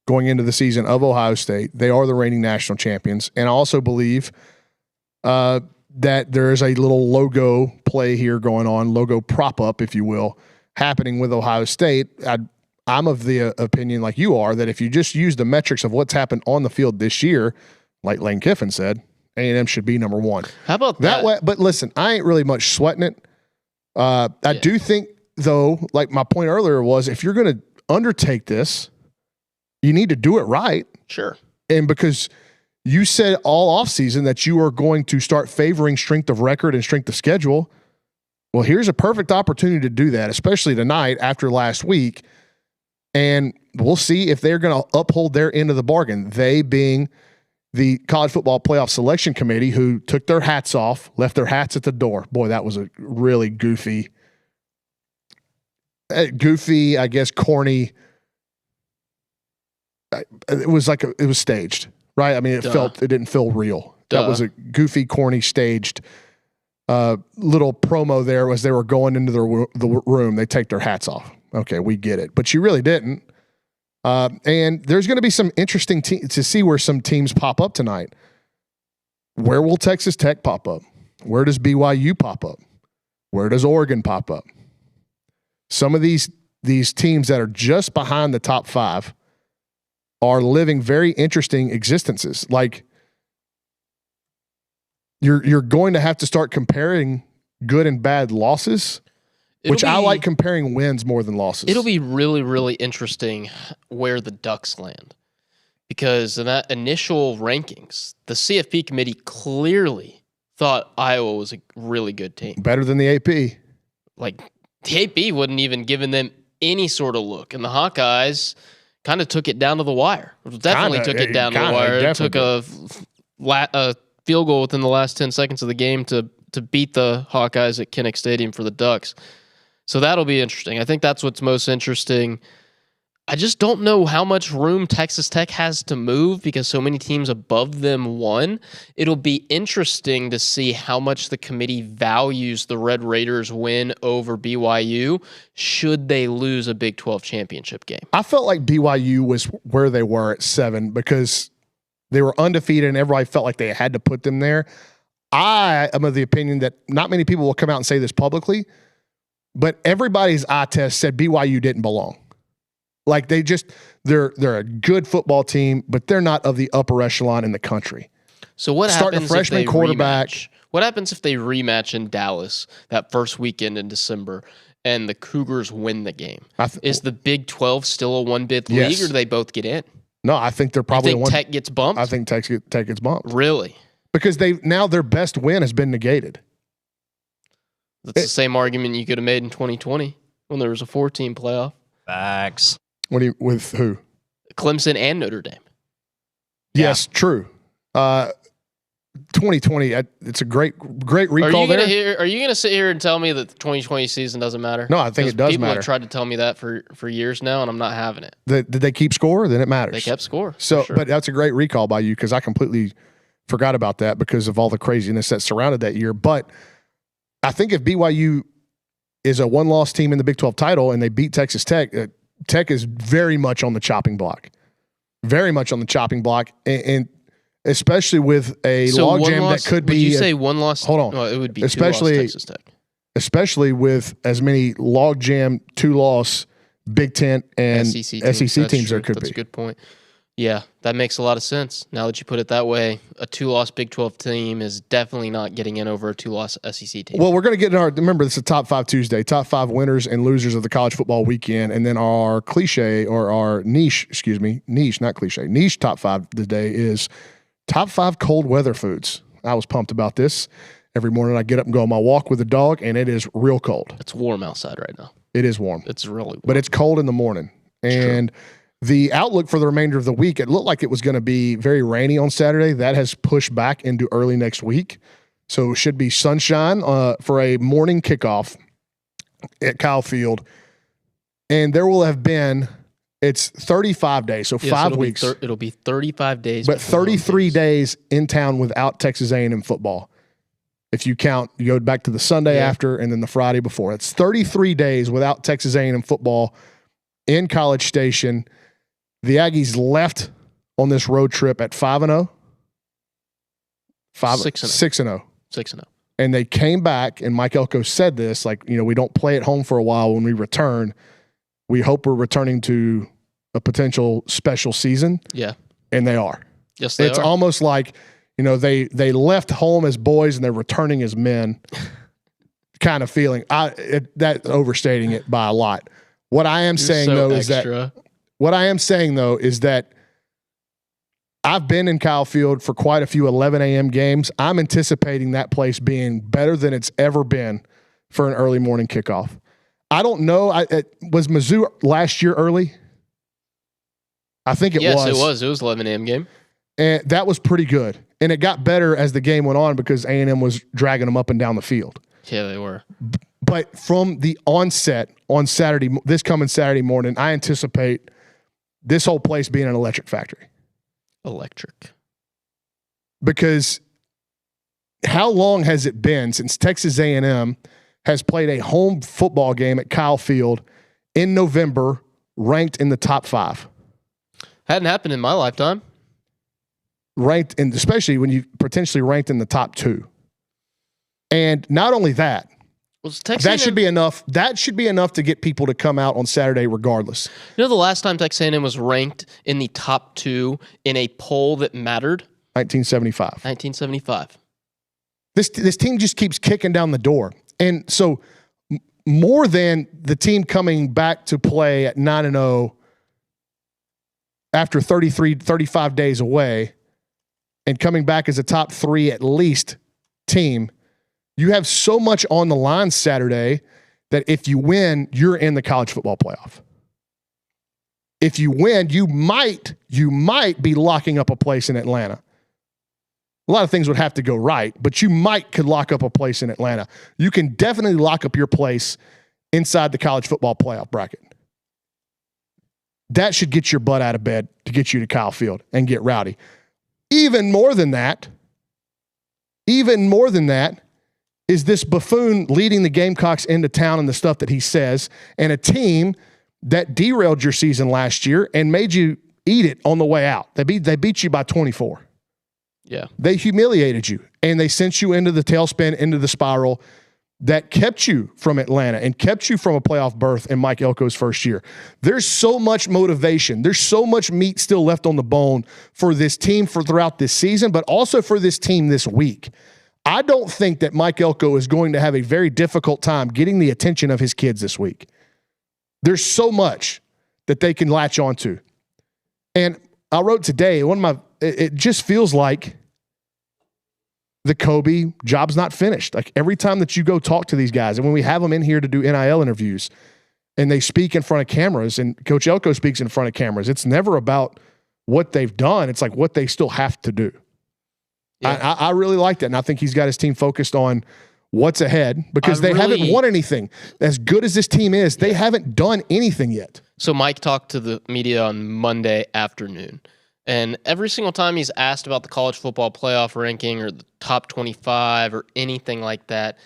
A: going into the season of Ohio State. They are the reigning national champions. And I also believe that there is a little logo play here going on, logo prop-up, if you will, happening with Ohio State. I'm of the opinion, like you are, that if you just use the metrics of what's happened on the field this year, like Lane Kiffin said, A&M should be number 1.
C: How about that?
A: Way, but listen, I ain't really much sweating it. I do think, though, like my point earlier was, if you're going to undertake this, you need to do it right.
C: Sure.
A: And because you said all offseason that you are going to start favoring strength of record and strength of schedule. Well, here's a perfect opportunity to do that, especially tonight after last week. And we'll see if they're going to uphold their end of the bargain. They being the College Football Playoff Selection Committee, who took their hats off, left their hats at the door. Boy, that was a really goofy, I guess, corny. It was like it was staged, right? I mean, it didn't feel real. That was a goofy, corny, staged little promo there as they were going into the room. They take their hats off. Okay, we get it. But you really didn't. And there's going to be some interesting to see where some teams pop up tonight. Where will Texas Tech pop up? Where does BYU pop up? Where does Oregon pop up? Some of these teams that are just behind the top 5 are living very interesting existences. Like, you're going to have to start comparing good and bad losses, I like comparing wins more than losses.
C: It'll be really, really interesting where the Ducks land. Because in that initial rankings, the CFP committee clearly thought Iowa was a really good team.
A: Better than the AP.
C: Like, the AP wouldn't even given them any sort of look. And the Hawkeyes kind of took it down to the wire. Definitely took it down to the wire. It took a field goal within the last 10 seconds of the game to beat the Hawkeyes at Kinnick Stadium for the Ducks. So that'll be interesting. I think that's what's most interesting. I just don't know how much room Texas Tech has to move because so many teams above them won. It'll be interesting to see how much the committee values the Red Raiders win over BYU should they lose a Big 12 championship game.
A: I felt like BYU was where they were at 7 because they were undefeated and everybody felt like they had to put them there. I am of the opinion that not many people will come out and say this publicly, but everybody's eye test said BYU didn't belong. Like they're a good football team, but they're not of the upper echelon in the country.
C: So what
A: Starting
C: happens
A: a freshman
C: if they
A: quarterback?
C: rematch? What happens if they rematch in Dallas that first weekend in December and the Cougars win the game? Is the Big 12 still a one-bid league,
A: Yes.
C: or do they both get in?
A: No, I think they're probably
C: You think Tech gets bumped?
A: I think Tech gets bumped
C: Really?
A: because now their best win has been negated.
C: That's the same argument you could have made in 2020 when there was a 4-team playoff.
B: Facts.
A: With who?
C: Clemson and Notre Dame.
A: Yes, true. 2020, it's a great recall there.
C: Are you going to sit here and tell me that the 2020 season doesn't matter?
A: No, I think it does
C: people
A: matter.
C: have tried to tell me that for years now, and I'm not having it.
A: Did they keep score? Then it matters.
C: They kept score.
A: So,
C: sure.
A: but that's a great recall by you because I completely forgot about that because of all the craziness that surrounded that year. But I think if BYU is a one-loss team in the Big 12 title and they beat Texas Tech, Tech is very much on the chopping block. Very much on the chopping block. And especially with a logjam that could be.
C: Would you say one loss?
A: Hold on.
C: No, it would be
A: Especially-
C: 2-loss Texas Tech.
A: especially with as many logjam 2-loss Big Ten and SEC teams there could
C: That's
A: be.
C: a good point. Yeah, that makes a lot of sense. Now that you put it that way, a 2-loss Big 12 team is definitely not getting in over a 2-loss SEC team.
A: Well, we're going to get in remember, this is a Top 5 Tuesday, Top 5 winners and losers of the college football weekend. And then our niche Top 5 today is Top 5 cold weather foods. I was pumped about this. Every morning I get up and go on my walk with the dog, and it is real cold.
C: It's warm outside right now.
A: It is warm.
C: It's really warm.
A: But it's cold in the morning. And the outlook for the remainder of the week, it looked like it was going to be very rainy on Saturday. That has pushed back into early next week. So it should be sunshine for a morning kickoff at Kyle Field. And there will have been, it's 35 days, so 5 weeks.
C: It'll be 35 days.
A: But 33 days in town without Texas A&M football. If you count, you go back to the Sunday after and then the Friday before. It's 33 days without Texas A&M football in College Station. The Aggies left on this road trip at 5-0. 6-0.
C: 6-0.
A: And they came back, and Mike Elko said this, like, we don't play at home for a while. When we return, we hope we're returning to a potential special season.
C: Yeah.
A: And they are.
C: Yes, they
A: It's
C: are.
A: almost like, they left home as boys and they're returning as men kind of feeling. That's overstating it by a lot. What I am saying, is that I've been in Kyle Field for quite a few 11 a.m. games. I'm anticipating that place being better than it's ever been for an early morning kickoff. I don't know. Was Mizzou last year early? I think it was.
C: Yes, it was. It was 11 a.m. game.
A: And that was pretty good. And it got better as the game went on because A&M was dragging them up and down the field.
C: Yeah, they were.
A: But from the onset on this coming Saturday morning, I anticipate this whole place being an electric factory.
C: Electric.
A: Because how long has it been since Texas A&M has played a home football game at Kyle Field in November, ranked in the top 5?
C: Hadn't happened in my lifetime.
A: Ranked, and especially when you potentially ranked in the top 2. And not only that, that should be enough. That should be enough to get people to come out on Saturday regardless.
C: You know the last time Texas A&M was ranked in the top 2 in a poll that mattered?
A: 1975.
C: 1975.
A: This team just keeps kicking down the door. And so more than the team coming back to play at 9-0 after 35 days away and coming back as a top 3 at least team, you have so much on the line Saturday that if you win, you're in the college football playoff. If you win, you might be locking up a place in Atlanta. A lot of things would have to go right, but you could lock up a place in Atlanta. You can definitely lock up your place inside the college football playoff bracket. that should get your butt out of bed to get you to Kyle Field and get rowdy. Even more than that is this buffoon leading the Gamecocks into town and the stuff that he says, and a team that derailed your season last year and made you eat it on the way out. They beat you by 24.
C: Yeah.
A: They humiliated you, and they sent you into the tailspin, into the spiral that kept you from Atlanta and kept you from a playoff berth in Mike Elko's first year. There's so much motivation. There's so much meat still left on the bone for this team for throughout this season, but also for this team this week. I don't think that Mike Elko is going to have a very difficult time getting the attention of his kids this week. There's so much that they can latch onto. And I wrote today, it just feels like the Kobe job's not finished. Like every time that you go talk to these guys, and when we have them in here to do NIL interviews and they speak in front of cameras, and Coach Elko speaks in front of cameras, it's never about what they've done. It's like what they still have to do. Yeah. I really like that. And I think he's got his team focused on what's ahead because they haven't won anything. As good as this team is, they haven't done anything yet.
C: So Mike talked to the media on Monday afternoon. And every single time he's asked about the college football playoff ranking or the top 25 or anything like that,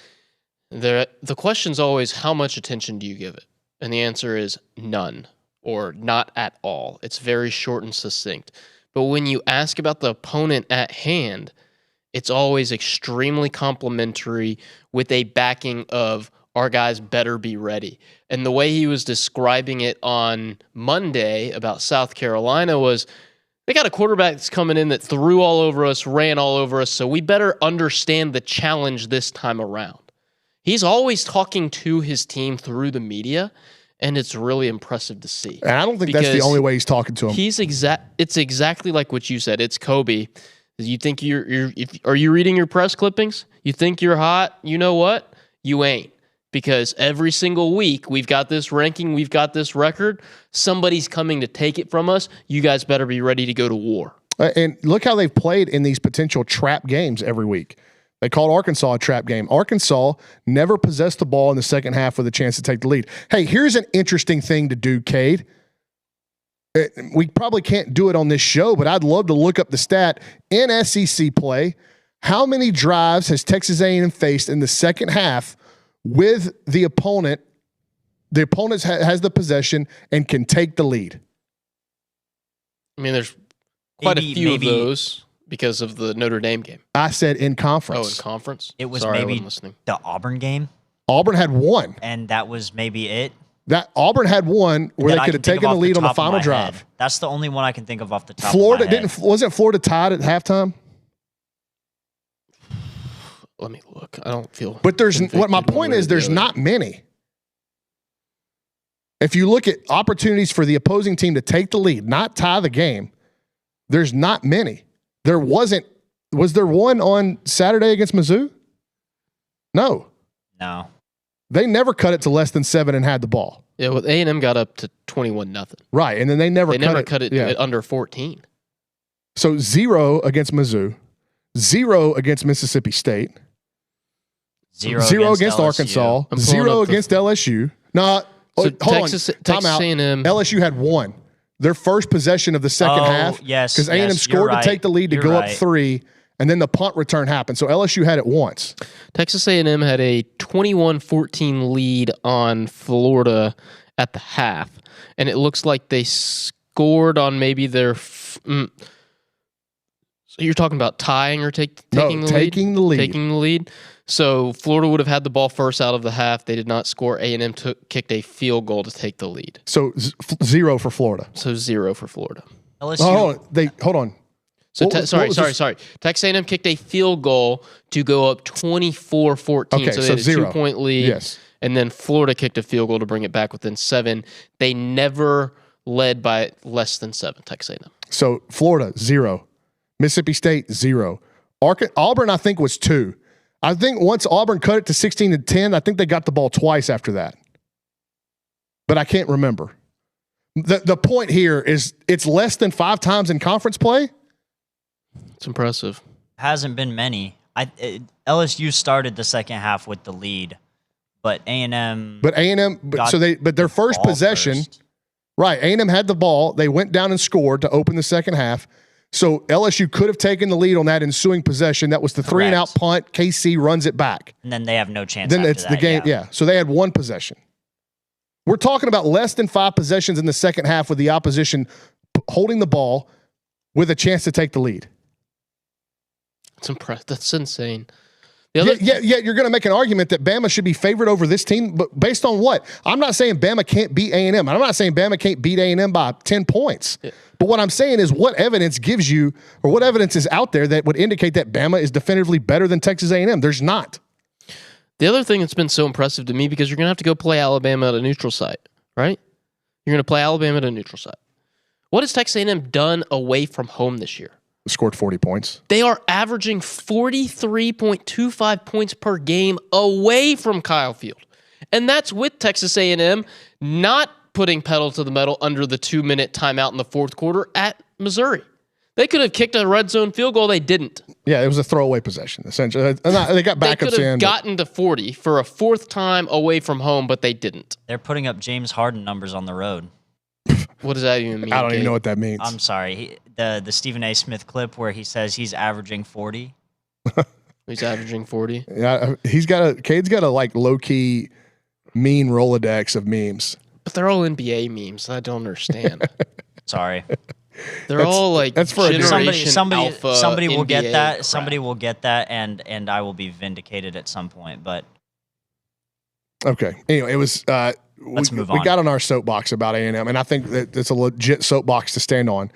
C: the question's always, how much attention do you give it? And the answer is none or not at all. It's very short and succinct. But when you ask about the opponent at hand, it's always extremely complimentary with a backing of our guys better be ready. And the way he was describing it on Monday about South Carolina was, they got a quarterback that's coming in that threw all over us, ran all over us, so we better understand the challenge this time around. He's always talking to his team through the media, and it's really impressive to see.
A: And I don't think that's the only way he's talking to him.
C: It's exactly like what you said. It's Kobe. You think are you reading your press clippings? You think you're hot? You know what? You ain't. Because every single week we've got this ranking, we've got this record. Somebody's coming to take it from us. You guys better be ready to go to war.
A: And look how they've played in these potential trap games every week. They called Arkansas a trap game. Arkansas never possessed the ball in the second half with a chance to take the lead. Hey, here's an interesting thing to do, Cade. We probably can't do it on this show, but I'd love to look up the stat. In SEC play, how many drives has Texas A&M faced in the second half with the opponent has the possession and can take the lead?
C: I mean, there's quite a few of those because of the Notre Dame game.
A: I said in conference.
C: Oh, in conference?
B: It was maybe the Auburn game.
A: Auburn had one.
B: And that was maybe it.
A: That Auburn had one where they could have taken the lead on the final drive.
B: That's the only one I can think of off the top of my head.
A: Wasn't Florida tied at halftime?
C: Let me look. I don't feel.
A: But my point is there's not many. If you look at opportunities for the opposing team to take the lead, not tie the game, there's not many. There wasn't. Was there one on Saturday against Mizzou? No. They never cut it to less than 7 and had the ball.
C: Yeah, well, A&M got up to 21-0.
A: Right, and then they never
C: cut it at under 14.
A: So 0 against Mizzou, 0 against Mississippi State, 0 against Arkansas, 0 against LSU. No,
C: so
A: hold
C: Texas
A: on. Time out.
C: A&M.
A: LSU had one. Their first possession of the second half.
B: Yes,
A: because A&M scored to take the lead to go up 3, and then the punt return happened. So LSU had it once.
C: Texas A&M had a 21-14 lead on Florida at the half, and it looks like they scored on maybe their. So you're talking about tying or taking the lead? Taking the lead. So Florida would have had the ball first out of the half. They did not score. A&M kicked a field goal to take the lead.
A: So 0 for Florida.
C: So 0 for Florida.
B: LSU.
A: Hold on.
C: So sorry. Texas A&M kicked a field goal to go up 24-14.
A: Okay,
C: so they had a
A: 0.
C: 2-point lead.
A: Yes.
C: And then Florida kicked a field goal to bring it back within 7. They never led by less than 7, Texas A&M.
A: So Florida, 0. Mississippi State, 0. Auburn, I think, was 2. I think once Auburn cut it to 16-10, I think they got the ball twice after that. But I can't remember. The point here is it's less than 5 times in conference play.
C: It's impressive.
B: Hasn't been many. LSU started the second half with the lead, but A&M.
A: But A&M. But their first possession. Right. A&M had the ball. They went down and scored to open the second half. So LSU could have taken the lead on that ensuing possession. That was the 3-and-out punt. KC runs it back.
B: And then they have no chance
A: Then
B: after
A: it's
B: that,
A: the game. Yeah. So they had one possession. We're talking about less than 5 possessions in the second half with the opposition holding the ball with a chance to take the lead.
C: That's impressive. That's insane.
A: Yeah, you're going to make an argument that Bama should be favored over this team, but based on what? I'm not saying Bama can't beat A&M. I'm not saying Bama can't beat A&M by 10 points. Yeah. But what I'm saying is what evidence gives you, or what evidence is out there that would indicate that Bama is definitively better than Texas A&M? There's not.
C: The other thing that's been so impressive to me, because you're going to have to go play Alabama at a neutral site, right? You're going to play Alabama at a neutral site. What has Texas A&M done away from home this year?
A: Scored 40 points.
C: They are averaging 43.25 points per game away from Kyle Field. And that's with Texas A&M not putting pedal to the metal under the 2-minute timeout in the fourth quarter at Missouri. They could have kicked a red zone field goal. They didn't.
A: Yeah, it was a throwaway possession, essentially. They got backups in.
C: They could have gotten to 40 for a fourth time away from home, but they didn't.
B: They're putting up James Harden numbers on the road.
C: What does that even mean?
A: I don't even know what that means.
B: I'm sorry. The Stephen A. Smith clip where he says he's averaging 40.
C: He's averaging 40.
A: Yeah, Cade's got a like low key mean Rolodex of memes.
C: But they're all NBA memes. I don't understand.
B: Sorry.
C: They're all like
A: that's for
B: somebody
C: alpha
B: somebody will
C: NBA
B: get that.
C: crap.
B: Somebody will get that, and I will be vindicated at some point. But
A: okay. Anyway, it was.
B: Let's move on.
A: We got on our soapbox about A&M, and I think that it's a legit soapbox to stand on.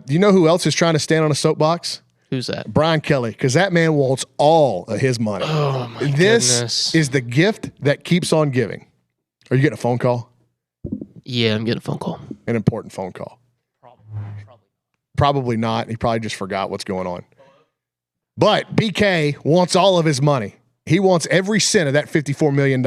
A: You know who else is trying to stand on a soapbox?
C: Who's that?
A: Brian Kelly, because that man wants all of his money.
C: Oh, my
A: This
C: goodness.
A: is the gift that keeps on giving. Are you getting a phone call?
C: Yeah, I'm getting a phone call.
A: An important phone call. Probably not. He probably just forgot what's going on. But BK wants all of his money. He wants every cent of that $54 million.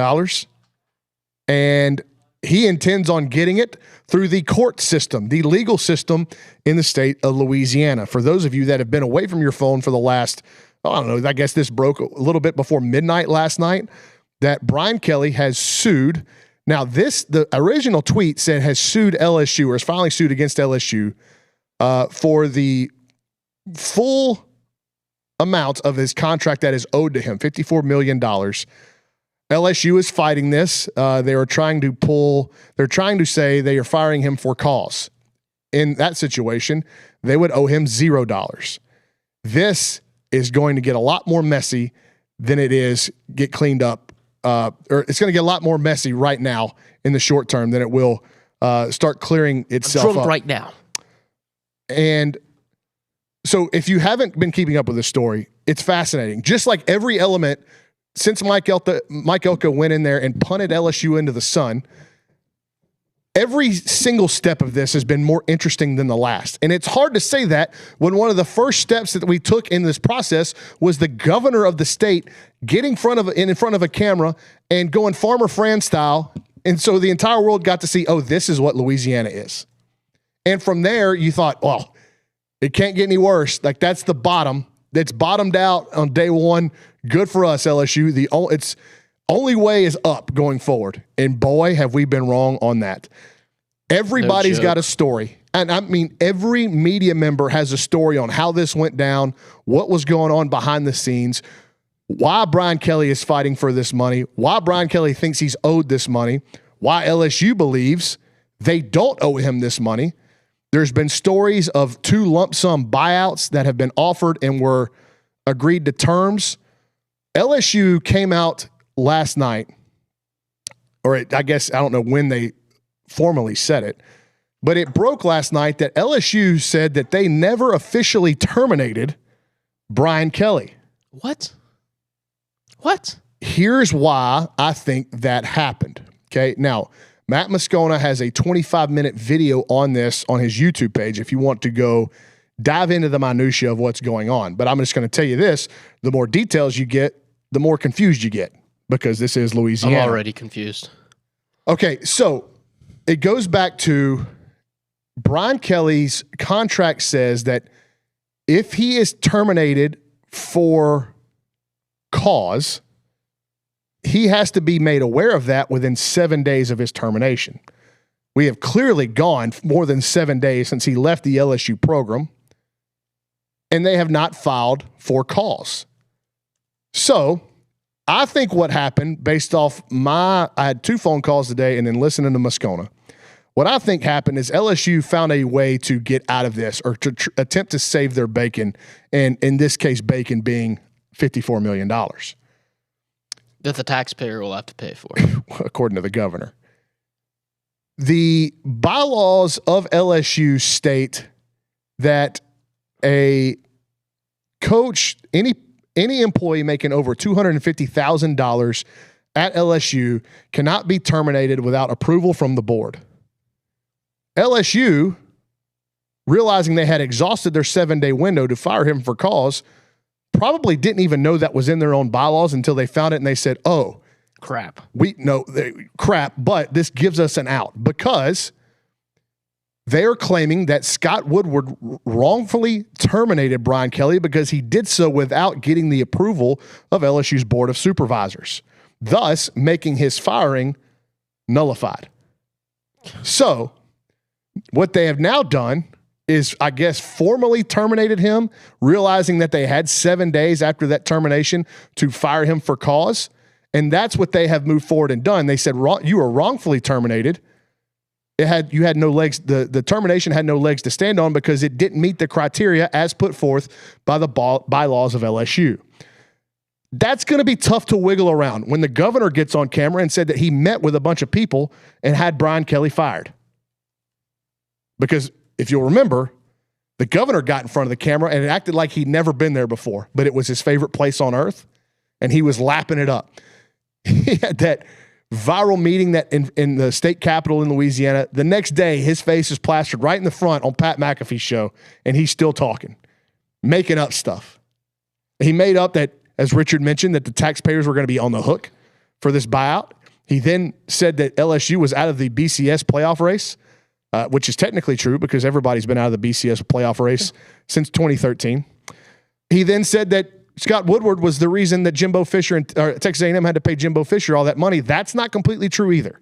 A: And he intends on getting it through the court system, the legal system in the state of Louisiana. For those of you that have been away from your phone for the last, I don't know, I guess this broke a little bit before midnight last night, that Brian Kelly has sued. Now, the original tweet said has sued LSU, or has finally sued against LSU for the full amount of his contract that is owed to him, $54 million. LSU is fighting this. They're trying to say they are firing him for cause. In that situation, they would owe him $0. This is going to get a lot more messy than it is get cleaned up. Or it's going to get a lot more messy right now in the short term than it will start clearing itself up.
C: Right now.
A: And so if you haven't been keeping up with this story, it's fascinating. Just like every element since Mike Elko went in there and punted LSU into the sun, every single step of this has been more interesting than the last. And it's hard to say that when one of the first steps that we took in this process was the governor of the state getting in front of a camera and going Farmer Fran style. And so the entire world got to see, oh, this is what Louisiana is. And from there, you thought, well, it can't get any worse. Like, that's the bottom. That's bottomed out on day one. Good for us, LSU. It's only way is up going forward. And boy, have we been wrong on that. Everybody's got a story. And I mean, every media member has a story on how this went down, what was going on behind the scenes, why Brian Kelly is fighting for this money, why Brian Kelly thinks he's owed this money, why LSU believes they don't owe him this money. There's been stories of 2 lump sum buyouts that have been offered and were agreed to terms. LSU came out last night, or I guess I don't know when they formally said it, but it broke last night that LSU said that they never officially terminated Brian Kelly.
C: What?
A: Here's why I think that happened. Okay, now Matt Moscona has a 25-minute video on this on his YouTube page if you want to go dive into the minutia of what's going on. But I'm just going to tell you this, the more details you get, the more confused you get, because this is Louisiana.
C: I'm already confused.
A: Okay, so it goes back to Brian Kelly's contract says that if he is terminated for cause, he has to be made aware of that within 7 days of his termination. We have clearly gone more than 7 days since he left the LSU program, and they have not filed for cause. So I think what happened, based off I had 2 phone calls today and then listening to Moscona. What I think happened is LSU found a way to get out of this, or to attempt to save their bacon, and in this case, bacon being $54 million.
C: That the taxpayer will have to pay for.
A: According to the governor. The bylaws of LSU state that a coach, any employee making over $250,000 at LSU cannot be terminated without approval from the board. LSU, realizing they had exhausted their 7-day window to fire him for cause, probably didn't even know that was in their own bylaws until they found it and they said, oh,
C: crap.
A: Crap, but this gives us an out, because they are claiming that Scott Woodward wrongfully terminated Brian Kelly because he did so without getting the approval of LSU's Board of Supervisors, thus making his firing nullified. So what they have now done is, I guess, formally terminated him, realizing that they had 7 days after that termination to fire him for cause. And that's what they have moved forward and done. They said, you were wrongfully terminated. You had no legs. The termination had no legs to stand on because it didn't meet the criteria as put forth by the bylaws of LSU. That's going to be tough to wiggle around when the governor gets on camera and said that he met with a bunch of people and had Brian Kelly fired. Because if you'll remember, the governor got in front of the camera and it acted like he'd never been there before, but it was his favorite place on earth, and he was lapping it up. He had that viral meeting that in the state capitol in Louisiana. The next day, his face is plastered right in the front on Pat McAfee's show, and he's still talking, making up stuff. He made up that, as Richard mentioned, that the taxpayers were going to be on the hook for this buyout. He then said that LSU was out of the BCS playoff race, which is technically true because everybody's been out of the BCS playoff race since 2013. He then said that Scott Woodward was the reason that Jimbo Fisher and Texas A&M had to pay Jimbo Fisher all that money. That's not completely true either.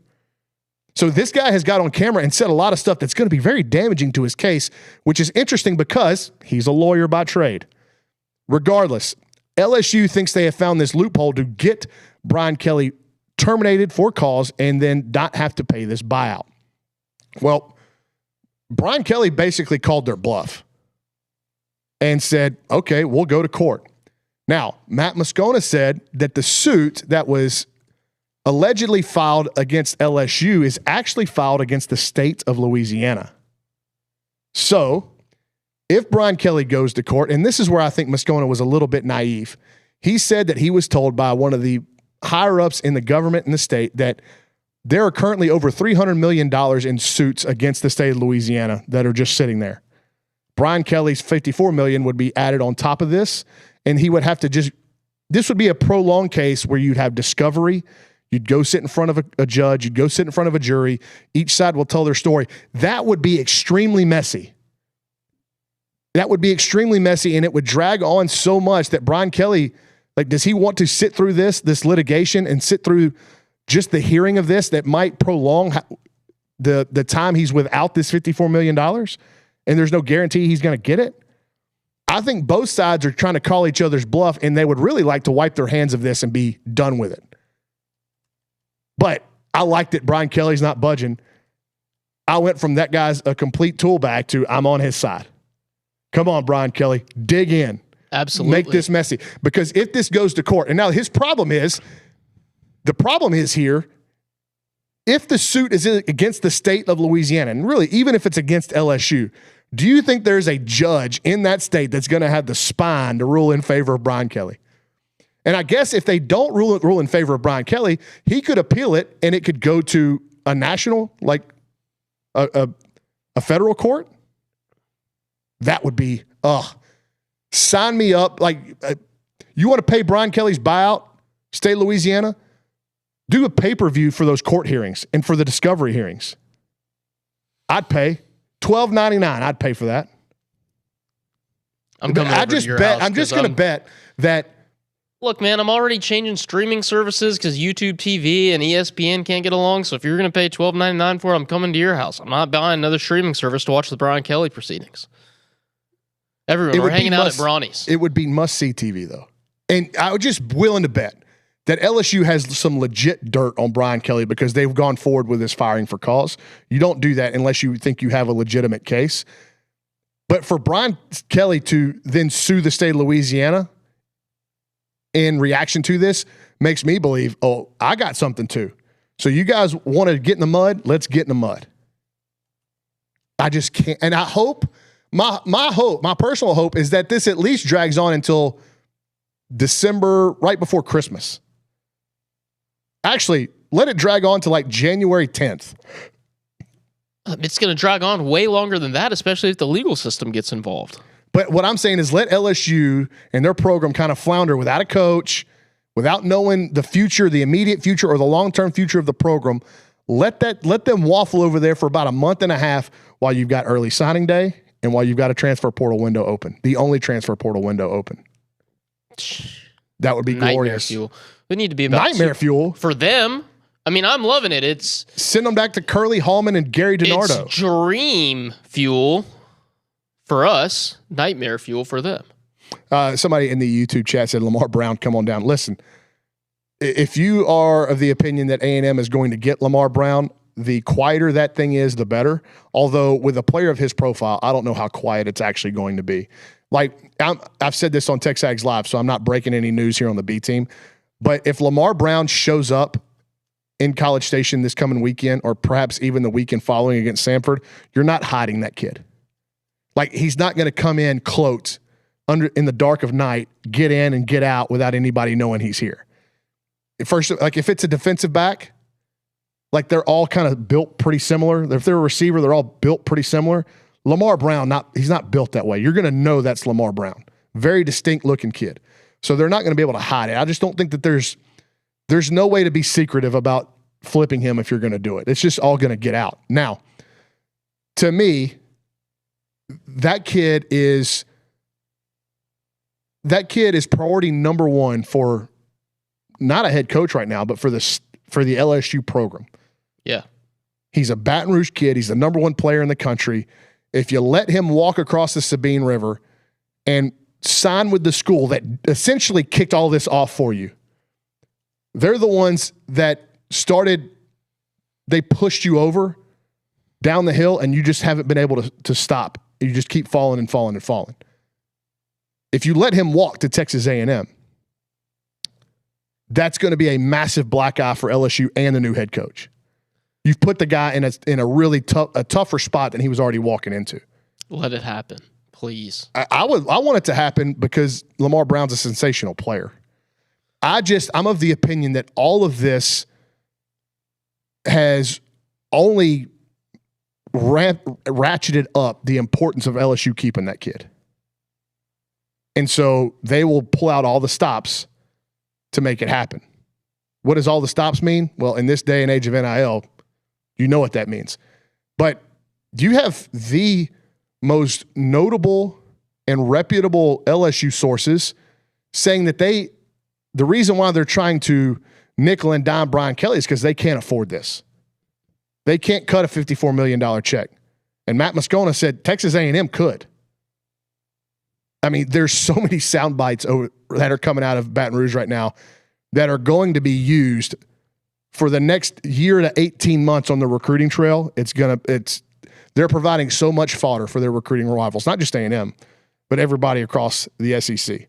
A: So this guy has got on camera and said a lot of stuff that's going to be very damaging to his case, which is interesting because he's a lawyer by trade. Regardless, LSU thinks they have found this loophole to get Brian Kelly terminated for cause and then not have to pay this buyout. Well, Brian Kelly basically called their bluff and said, okay, we'll go to court. Now, Matt Moscona said that the suit that was allegedly filed against LSU is actually filed against the state of Louisiana. So, if Brian Kelly goes to court, and this is where I think Moscona was a little bit naive, he said that he was told by one of the higher-ups in the government in the state that there are currently over $300 million in suits against the state of Louisiana that are just sitting there. Brian Kelly's $54 million would be added on top of this, and he would have to this would be a prolonged case where you'd have discovery. You'd go sit in front of a judge. You'd go sit in front of a jury. Each side will tell their story. That would be extremely messy. And it would drag on so much that Brian Kelly, does he want to sit through this litigation and sit through just the hearing of this that might prolong the time he's without this $54 million, and there's no guarantee he's going to get it? I think both sides are trying to call each other's bluff, and they would really like to wipe their hands of this and be done with it. But I like that Brian Kelly's not budging. I went from that guy's a complete tool bag to I'm on his side. Come on, Brian Kelly, dig in.
C: Absolutely.
A: Make this messy. Because if this goes to court, and now the problem is here, if the suit is against the state of Louisiana, and really, even if it's against LSU, do you think there's a judge in that state that's going to have the spine to rule in favor of Brian Kelly? And I guess if they don't rule in favor of Brian Kelly, he could appeal it, and it could go to a national, a federal court. That would be, sign me up. You want to pay Brian Kelly's buyout, state of Louisiana? Do a pay-per-view for those court hearings and for the discovery hearings. I'd pay $12.99. I'd pay for that.
C: I'm coming over to your house.
A: I'm just going to bet that
C: Look, man, I'm already changing streaming services because YouTube TV and ESPN can't get along. So if you're going to pay $12.99 for it, I'm coming to your house. I'm not buying another streaming service to watch the Brian Kelly proceedings. Everyone, we're hanging out at Brauny's.
A: It would be must-see TV, though. And I was just willing to bet that LSU has some legit dirt on Brian Kelly because they've gone forward with this firing for cause. You don't do that unless you think you have a legitimate case. But for Brian Kelly to then sue the state of Louisiana in reaction to this makes me believe, oh, I got something too. So you guys want to get in the mud? Let's get in the mud. I just can't. And I hope, my personal hope is that this at least drags on until December, right before Christmas. Actually, let it drag on to like January 10th.
C: It's going to drag on way longer than that, especially if the legal system gets involved.
A: But what I'm saying is let LSU and their program kind of flounder without a coach, without knowing the future, the immediate future or the long-term future of the program. Let them waffle over there for about a month and a half while you've got early signing day and while you've got a transfer portal window open. The only transfer portal window open. That would be glorious.
C: Fuel. We need to be about
A: nightmare fuel
C: for them. I mean, I'm loving it. It's
A: send them back to Curly Hallman and Gary DiNardo.
C: It's dream fuel for us, nightmare fuel for them.
A: Somebody in the YouTube chat said, Lamar Brown, come on down. Listen, if you are of the opinion that A&M is going to get Lamar Brown, the quieter that thing is, the better. Although with a player of his profile, I don't know how quiet it's actually going to be. Like I've said this on TexAgs Live, so I'm not breaking any news here on the B team. But if Lamar Brown shows up in College Station this coming weekend, or perhaps even the weekend following against Samford, you're not hiding that kid. Like he's not going to come in cloaked in the dark of night, get in and get out without anybody knowing he's here. First, like if it's a defensive back, like they're all kind of built pretty similar. If they're a receiver, they're all built pretty similar. Lamar Brown, he's not built that way. You're going to know that's Lamar Brown. Very distinct looking kid. So they're not going to be able to hide it. I just don't think that there's no way to be secretive about flipping him if you're going to do it. It's just all going to get out. Now, to me, that kid is priority number one for not a head coach right now, but for the LSU program.
C: Yeah.
A: He's a Baton Rouge kid. He's the number one player in the country. If you let him walk across the Sabine River and sign with the school that essentially kicked all this off for you, they're the ones that they pushed you over down the hill and you just haven't been able to stop. You just keep falling and falling and falling. If you let him walk to Texas A&M, that's going to be a massive black eye for LSU and the new head coach. You've put the guy in a really tougher spot than he was already walking into.
C: Let it happen, please.
A: I want it to happen because Lamar Brown's a sensational player. I'm of the opinion that all of this has only ratcheted up the importance of LSU keeping that kid. And so they will pull out all the stops to make it happen. What does all the stops mean? Well, in this day and age of NIL, you know what that means. But you have the most notable and reputable LSU sources saying that the reason why they're trying to nickel and dime Brian Kelly is because they can't afford this. They can't cut a $54 million check. And Matt Moscona said Texas A&M could. I mean, there's so many sound bites that are coming out of Baton Rouge right now that are going to be used for the next year to 18 months on the recruiting trail. They're providing so much fodder for their recruiting rivals, not just A&M, but everybody across the SEC.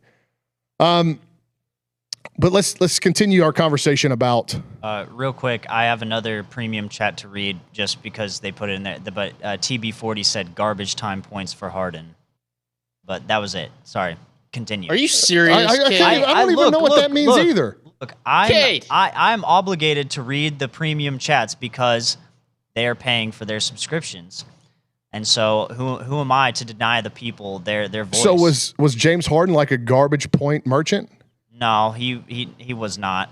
A: But let's continue our conversation about.
B: Real quick, I have another premium chat to read just because they put it in there. But TB40 said garbage time points for Harden. But that was it. Sorry. Continue.
C: Are you serious?
A: I don't even know what that means either.
B: Look, I'm obligated to read the premium chats because they are paying for their subscriptions. And so who am I to deny the people their voice?
A: So was James Harden like a garbage point merchant?
B: No, he was not.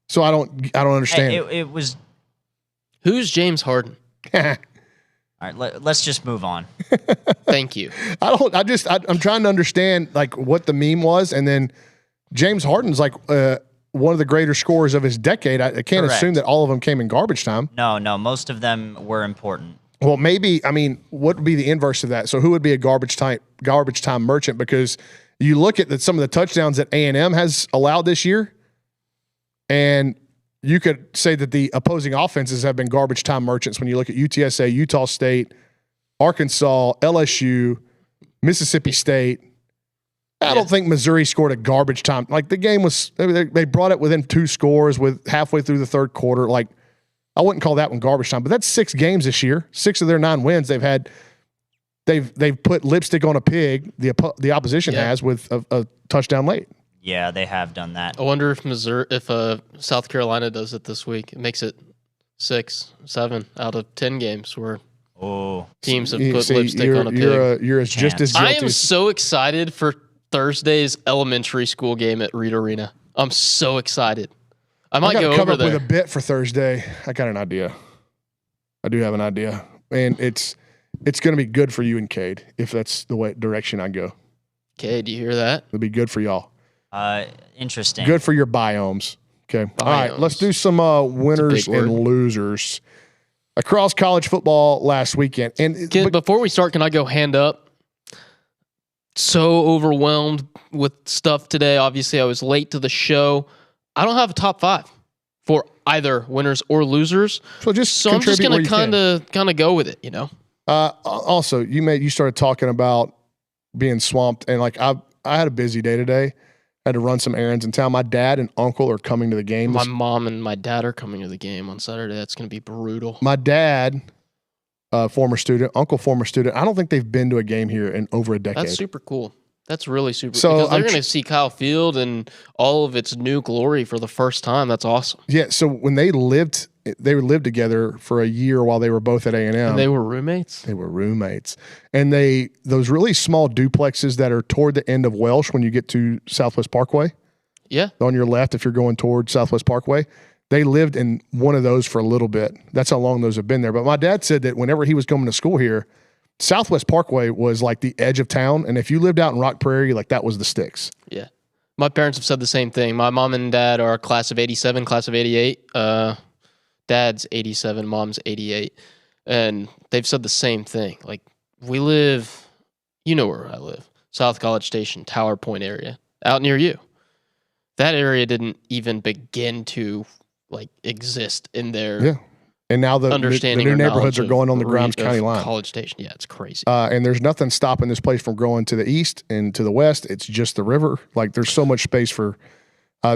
A: So I don't understand.
B: It was.
C: Who's James Harden?
B: All right, let's just move on.
C: Thank you.
A: I'm trying to understand like what the meme was, and then James Harden's like one of the greater scorers of his decade. I can't
B: Correct.
A: assume that all of them came in garbage time.
B: No, most of them were important.
A: Well, maybe, I mean, what would be the inverse of that? So who would be a garbage time merchant? Because you look at some of the touchdowns that A&M has allowed this year, and you could say that the opposing offenses have been garbage time merchants when you look at UTSA, Utah State, Arkansas, LSU, Mississippi State. I don't think Missouri scored a garbage time. Like, the game was, they brought it within 2 scores with halfway through the third quarter. Like, I wouldn't call that one garbage time, but that's 6 games this year. 6 of their 9 wins they've had. They've put lipstick on a pig. The opposition has with a touchdown late.
B: Yeah, they have done that.
C: I wonder if South Carolina does it this week. It makes it 6, 7 out of 10 games where teams have put lipstick on a pig.
A: You're just as guilty.
C: I am so excited for Thursday's elementary school game at Reed Arena. I'm so excited. I might go
A: come
C: over
A: up
C: there
A: with a bit for Thursday. I got an idea. I do have an idea, and it's going to be good for you and Cade if that's the direction I go.
C: Cade, do you hear that?
A: It'll be good for y'all.
B: Interesting.
A: Good for your biomes. Okay. All right. Let's do some winners and losers across college football last weekend. And
C: before we start, can I go hand up? So overwhelmed with stuff today. Obviously, I was late to the show. I don't have a top 5 for either winners or losers. So I'm just going to kind of go with it, you know.
A: Also, you started talking about being swamped, and like I had a busy day today. I had to run some errands in town. My dad and uncle are coming to the game.
C: My mom and my dad are coming to the game on Saturday. That's going to be brutal.
A: My dad, former student, uncle, former student. I don't think they've been to a game here in over a decade.
C: That's super cool. That's really super.
A: So
C: because they're going to see Kyle Field and all of its new glory for the first time. That's awesome.
A: Yeah. So when they lived together for a year while they were both at A&M.
C: And they were roommates.
A: They were roommates, and those really small duplexes that are toward the end of Welsh when you get to Southwest Parkway.
C: Yeah.
A: On your left, if you're going toward Southwest Parkway, they lived in one of those for a little bit. That's how long those have been there. But my dad said that whenever he was coming to school here, Southwest Parkway was like the edge of town, and if you lived out in Rock Prairie, like that was the sticks.
C: Yeah. My parents have said the same thing. My mom and dad are class of 87, class of 88. Dad's 87, mom's 88. And they've said the same thing. Like, we live, you know where I live, South College Station, Tower Point area, out near you. That area didn't even begin to, like, exist in their
A: And now the new neighborhoods are going on the Grimes County line.
C: College Station, yeah, it's crazy.
A: And there's nothing stopping this place from growing to the east and to the west. It's just the river. Like, there's so much space for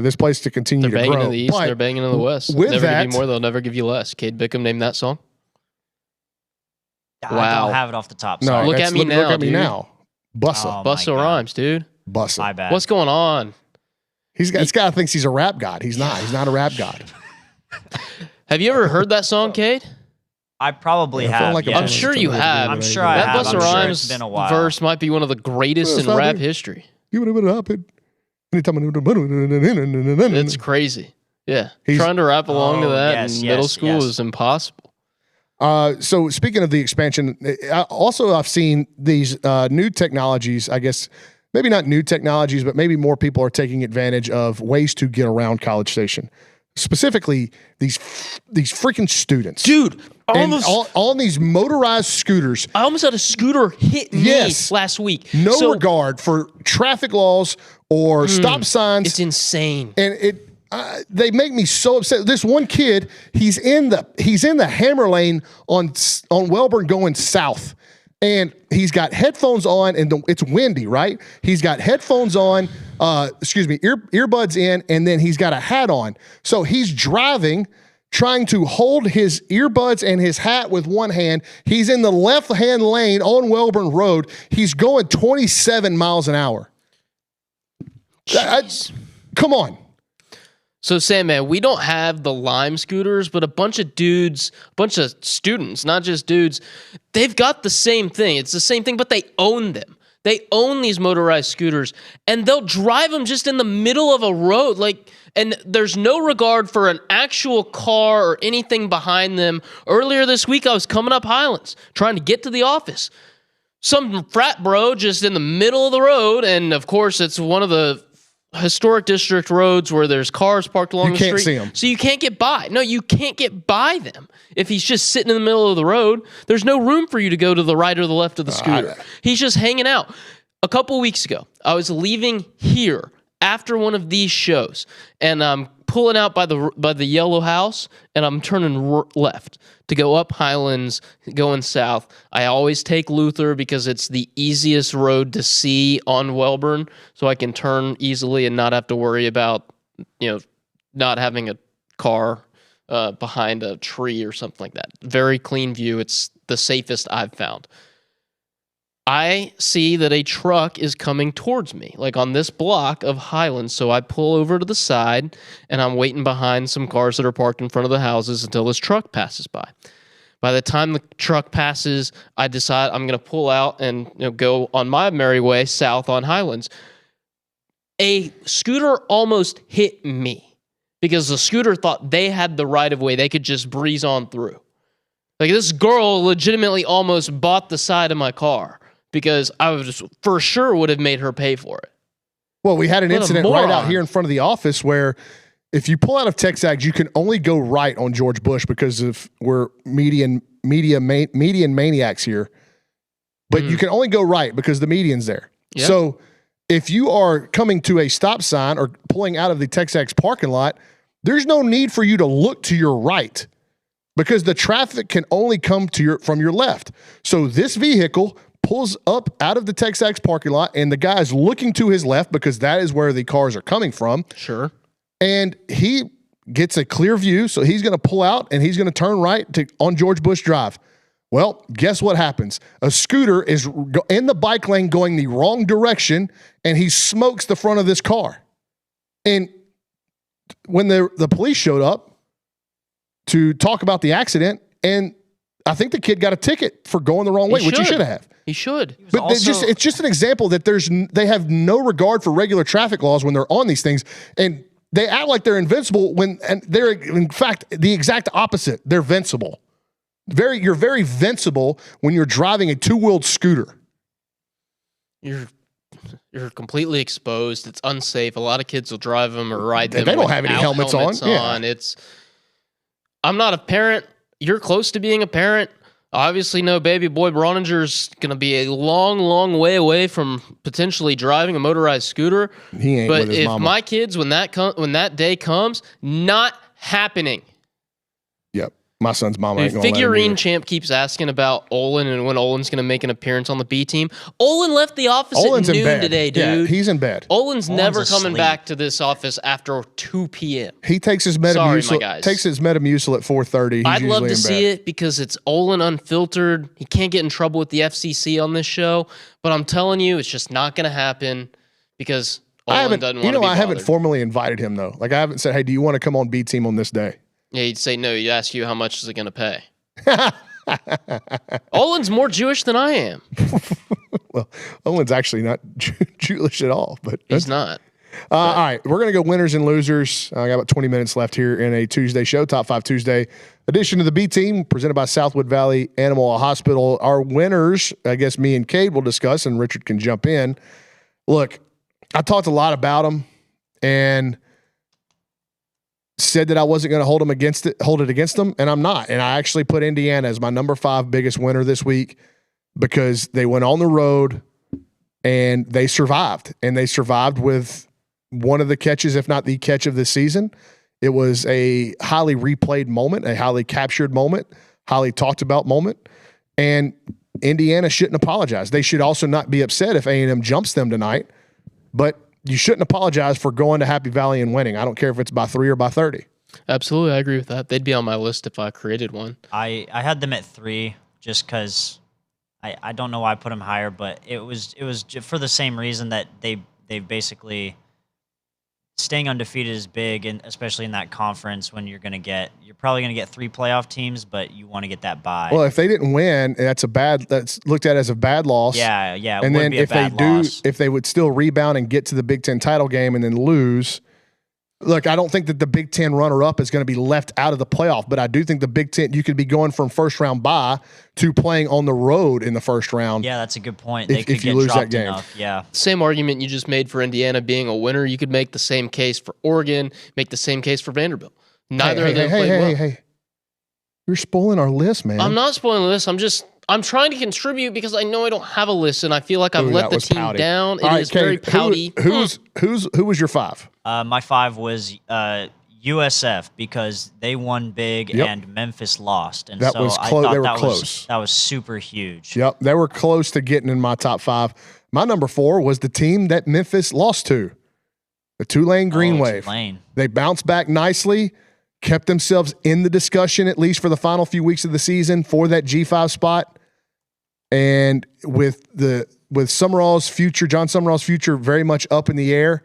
A: this place to continue to grow.
C: They're banging in the east, they're banging in the west.
A: With
C: never
A: that,
C: give you more, they'll never give you less. Cade Bickham named that song.
B: I don't have it off the top.
A: No,
B: Sorry.
C: Look at me now,
A: Look at me
C: dude.
A: now. Bussa.
B: Oh, my
C: Busta
B: God.
C: Rhymes, dude.
A: Bussa.
B: My bad.
C: What's going on?
A: This guy thinks he's a rap god. He's not. He's not a rap god.
C: Have you ever heard that song, Cade?
B: I probably have.
A: like
B: yeah.
C: I'm sure you have.
B: I'm sure I
C: that
B: have.
C: Busta
B: I'm sure
C: Rhymes
B: it's been a while.
C: verse might be one of the greatest in rap history. It's crazy. Yeah. Trying to rap along to that in middle school is impossible.
A: So speaking of the expansion, I've seen these new technologies, I guess, maybe not new technologies, but maybe more people are taking advantage of ways to get around College Station. Specifically, these freaking students.
C: Dude,
A: on these motorized scooters.
C: I almost had a scooter hit me last week.
A: No regard for traffic laws or stop signs.
C: It's insane.
A: And they make me so upset. This one kid, he's in the hammer lane on Welborn going south, and he's got headphones on, and it's windy, right? He's got headphones on, earbuds in, and then he's got a hat on. So he's driving, trying to hold his earbuds and his hat with one hand. He's in the left-hand lane on Welborn Road. He's going 27 miles an hour. Come on.
C: So, Sam, man, we don't have the Lime scooters, but a bunch of students, not just dudes, they've got the same thing. It's the same thing, but they own them. They own these motorized scooters, and they'll drive them just in the middle of a road. And there's no regard for an actual car or anything behind them. Earlier this week, I was coming up Highlands, trying to get to the office. Some frat bro just in the middle of the road, and of course, it's one of the historic district roads where there's cars parked along the street.
A: You can't see them.
C: So you can't get by. No, you can't get by them. If he's just sitting in the middle of the road, there's no room for you to go to the right or the left of the scooter. He's just hanging out. A couple weeks ago, I was leaving here after one of these shows, and I'm pulling out by the yellow house, and I'm turning left to go up Highlands, going south. I always take Luther because it's the easiest road to see on Welborn, so I can turn easily and not have to worry about, not having a car behind a tree or something like that. Very clean view. It's the safest I've found. I see that a truck is coming towards me, like on this block of Highlands. So I pull over to the side, and I'm waiting behind some cars that are parked in front of the houses until this truck passes by. By the time the truck passes, I decide I'm going to pull out and go on my merry way south on Highlands. A scooter almost hit me because the scooter thought they had the right of way. They could just breeze on through. Like, this girl legitimately almost bought the side of my car, because I was for sure would have made her pay for it.
A: Well, we had an incident right out here in front of the office where if you pull out of TexAgs, you can only go right on George Bush because we're media maniacs here. But you can only go right because the median's there. Yep. So if you are coming to a stop sign or pulling out of the TexAgs parking lot, there's no need for you to look to your right because the traffic can only come from your left. So this vehicle pulls up out of the TexAgs parking lot, and the guy's looking to his left because that is where the cars are coming from.
C: Sure.
A: And he gets a clear view, so he's going to pull out, and he's going to turn right on George Bush Drive. Well, guess what happens? A scooter is in the bike lane going the wrong direction, and he smokes the front of this car. And when the police showed up to talk about the accident, and I think the kid got a ticket for going the wrong way, which he should have.
C: He should.
A: But it's just an example that they have no regard for regular traffic laws when they're on these things, and they act like they're invincible and they're in fact the exact opposite. They're vincible. You're very vincible when you're driving a two-wheeled scooter.
C: You're completely exposed. It's unsafe. A lot of kids will drive them or ride them.
A: They don't have any helmets on. Yeah.
C: I'm not a parent. You're close to being a parent. Obviously, no, baby boy Brauninger's going to be a long, long way away from potentially driving a motorized scooter.
A: He ain't with his mama.
C: But if my kids, when that day comes, not happening.
A: Yep. My son's mama ain't going to let him
C: Figurine Champ keeps asking about Olin and when Olin's going to make an appearance on the B team. Olin left the office at noon today, dude.
A: Yeah, he's in bed.
C: Olin's never coming back to this office after 2 p.m.
A: He takes his Metamucil. Takes his Metamucil at 4:30.
C: I'd love to see it because it's Olin unfiltered. He can't get in trouble with the FCC on this show, but I'm telling you, it's just not going to happen because Olin doesn't want to be bothered.
A: I haven't formally invited him though. Like I haven't said, "Hey, do you want to come on B team on this day?"
C: Yeah, he'd say no. He'd ask you how much is it going to pay. Olin's more Jewish than I am.
A: Well, Olin's actually not Jewish at all, but
C: he's not.
A: All right, we're going to go winners and losers. I got about 20 minutes left here in a Tuesday show, Top 5 Tuesday edition of the B Team, presented by Southwood Valley Animal Hospital. Our winners, I guess me and Cade will discuss, and Richard can jump in. Look, I talked a lot about them, and said that I wasn't going to hold it against them, and I'm not. And I actually put Indiana as my number 5 biggest winner this week because they went on the road and they survived. And they survived with one of the catches, if not the catch of the season. It was a highly replayed moment, a highly captured moment, highly talked about moment. And Indiana shouldn't apologize. They should also not be upset if A&M jumps them tonight, but you shouldn't apologize for going to Happy Valley and winning. I don't care if it's by 3 or by 30.
C: Absolutely. I agree with that. They'd be on my list if I created one.
B: I had them at 3 just because I don't know why I put them higher, but it was for the same reason that they basically staying undefeated is big, and especially in that conference when you're probably going to get 3 playoff teams, but you want to get that bye.
A: Well, if they didn't win, that's looked at as a bad loss.
B: Yeah.
A: And then if they would still rebound and get to the Big Ten title game and then lose, Look, I don't think that the Big Ten runner-up is going to be left out of the playoff, but I do think the Big Ten, you could be going from first-round bye to playing on the road in the first round.
B: Yeah, that's a good point. They could
A: if you
B: get
A: lose
B: dropped
A: that game.
B: enough. Yeah.
C: Same argument you just made for Indiana being a winner. You could make the same case for Oregon, make the same case for Vanderbilt. Neither of them played well.
A: Hey. You're spoiling our list, man.
C: I'm not spoiling the list. I'm trying to contribute because I know I don't have a list, and I feel like I've let the team
A: pouty.
C: down. It
A: All right,
C: is very pouty.
A: Who was your 5?
B: My 5 was USF because they won big and Memphis lost, and
A: That
B: so
A: was
B: I
A: close.
B: thought
A: They were
B: that
A: close.
B: that was super huge.
A: Yep, they were close to getting in my top 5. My number 4 was the team that Memphis lost to, the Tulane Green Wave.
B: Tulane.
A: They bounced back nicely, kept themselves in the discussion at least for the final few weeks of the season for that G5 spot. And with Summerall's future, John Summerall's future very much up in the air,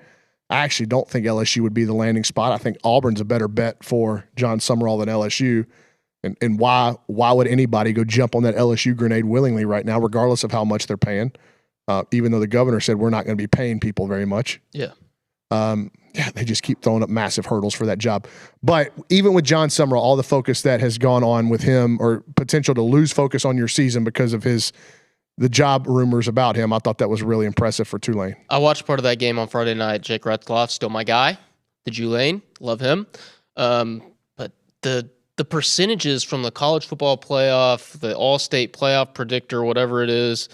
A: I actually don't think LSU would be the landing spot. I think Auburn's a better bet for John Summerall than LSU. And why would anybody go jump on that LSU grenade willingly right now, regardless of how much they're paying? Even though the governor said we're not going to be paying people very much.
C: Yeah.
A: They just keep throwing up massive hurdles for that job. But even with John Summerall, all the focus that has gone on with him, or potential to lose focus on your season because of the job rumors about him, I thought that was really impressive for Tulane.
C: I watched part of that game on Friday night. Jake Retzlaff, still my guy. The Tulane, love him. But the percentages from the college football playoff, the all-state playoff predictor, whatever it is,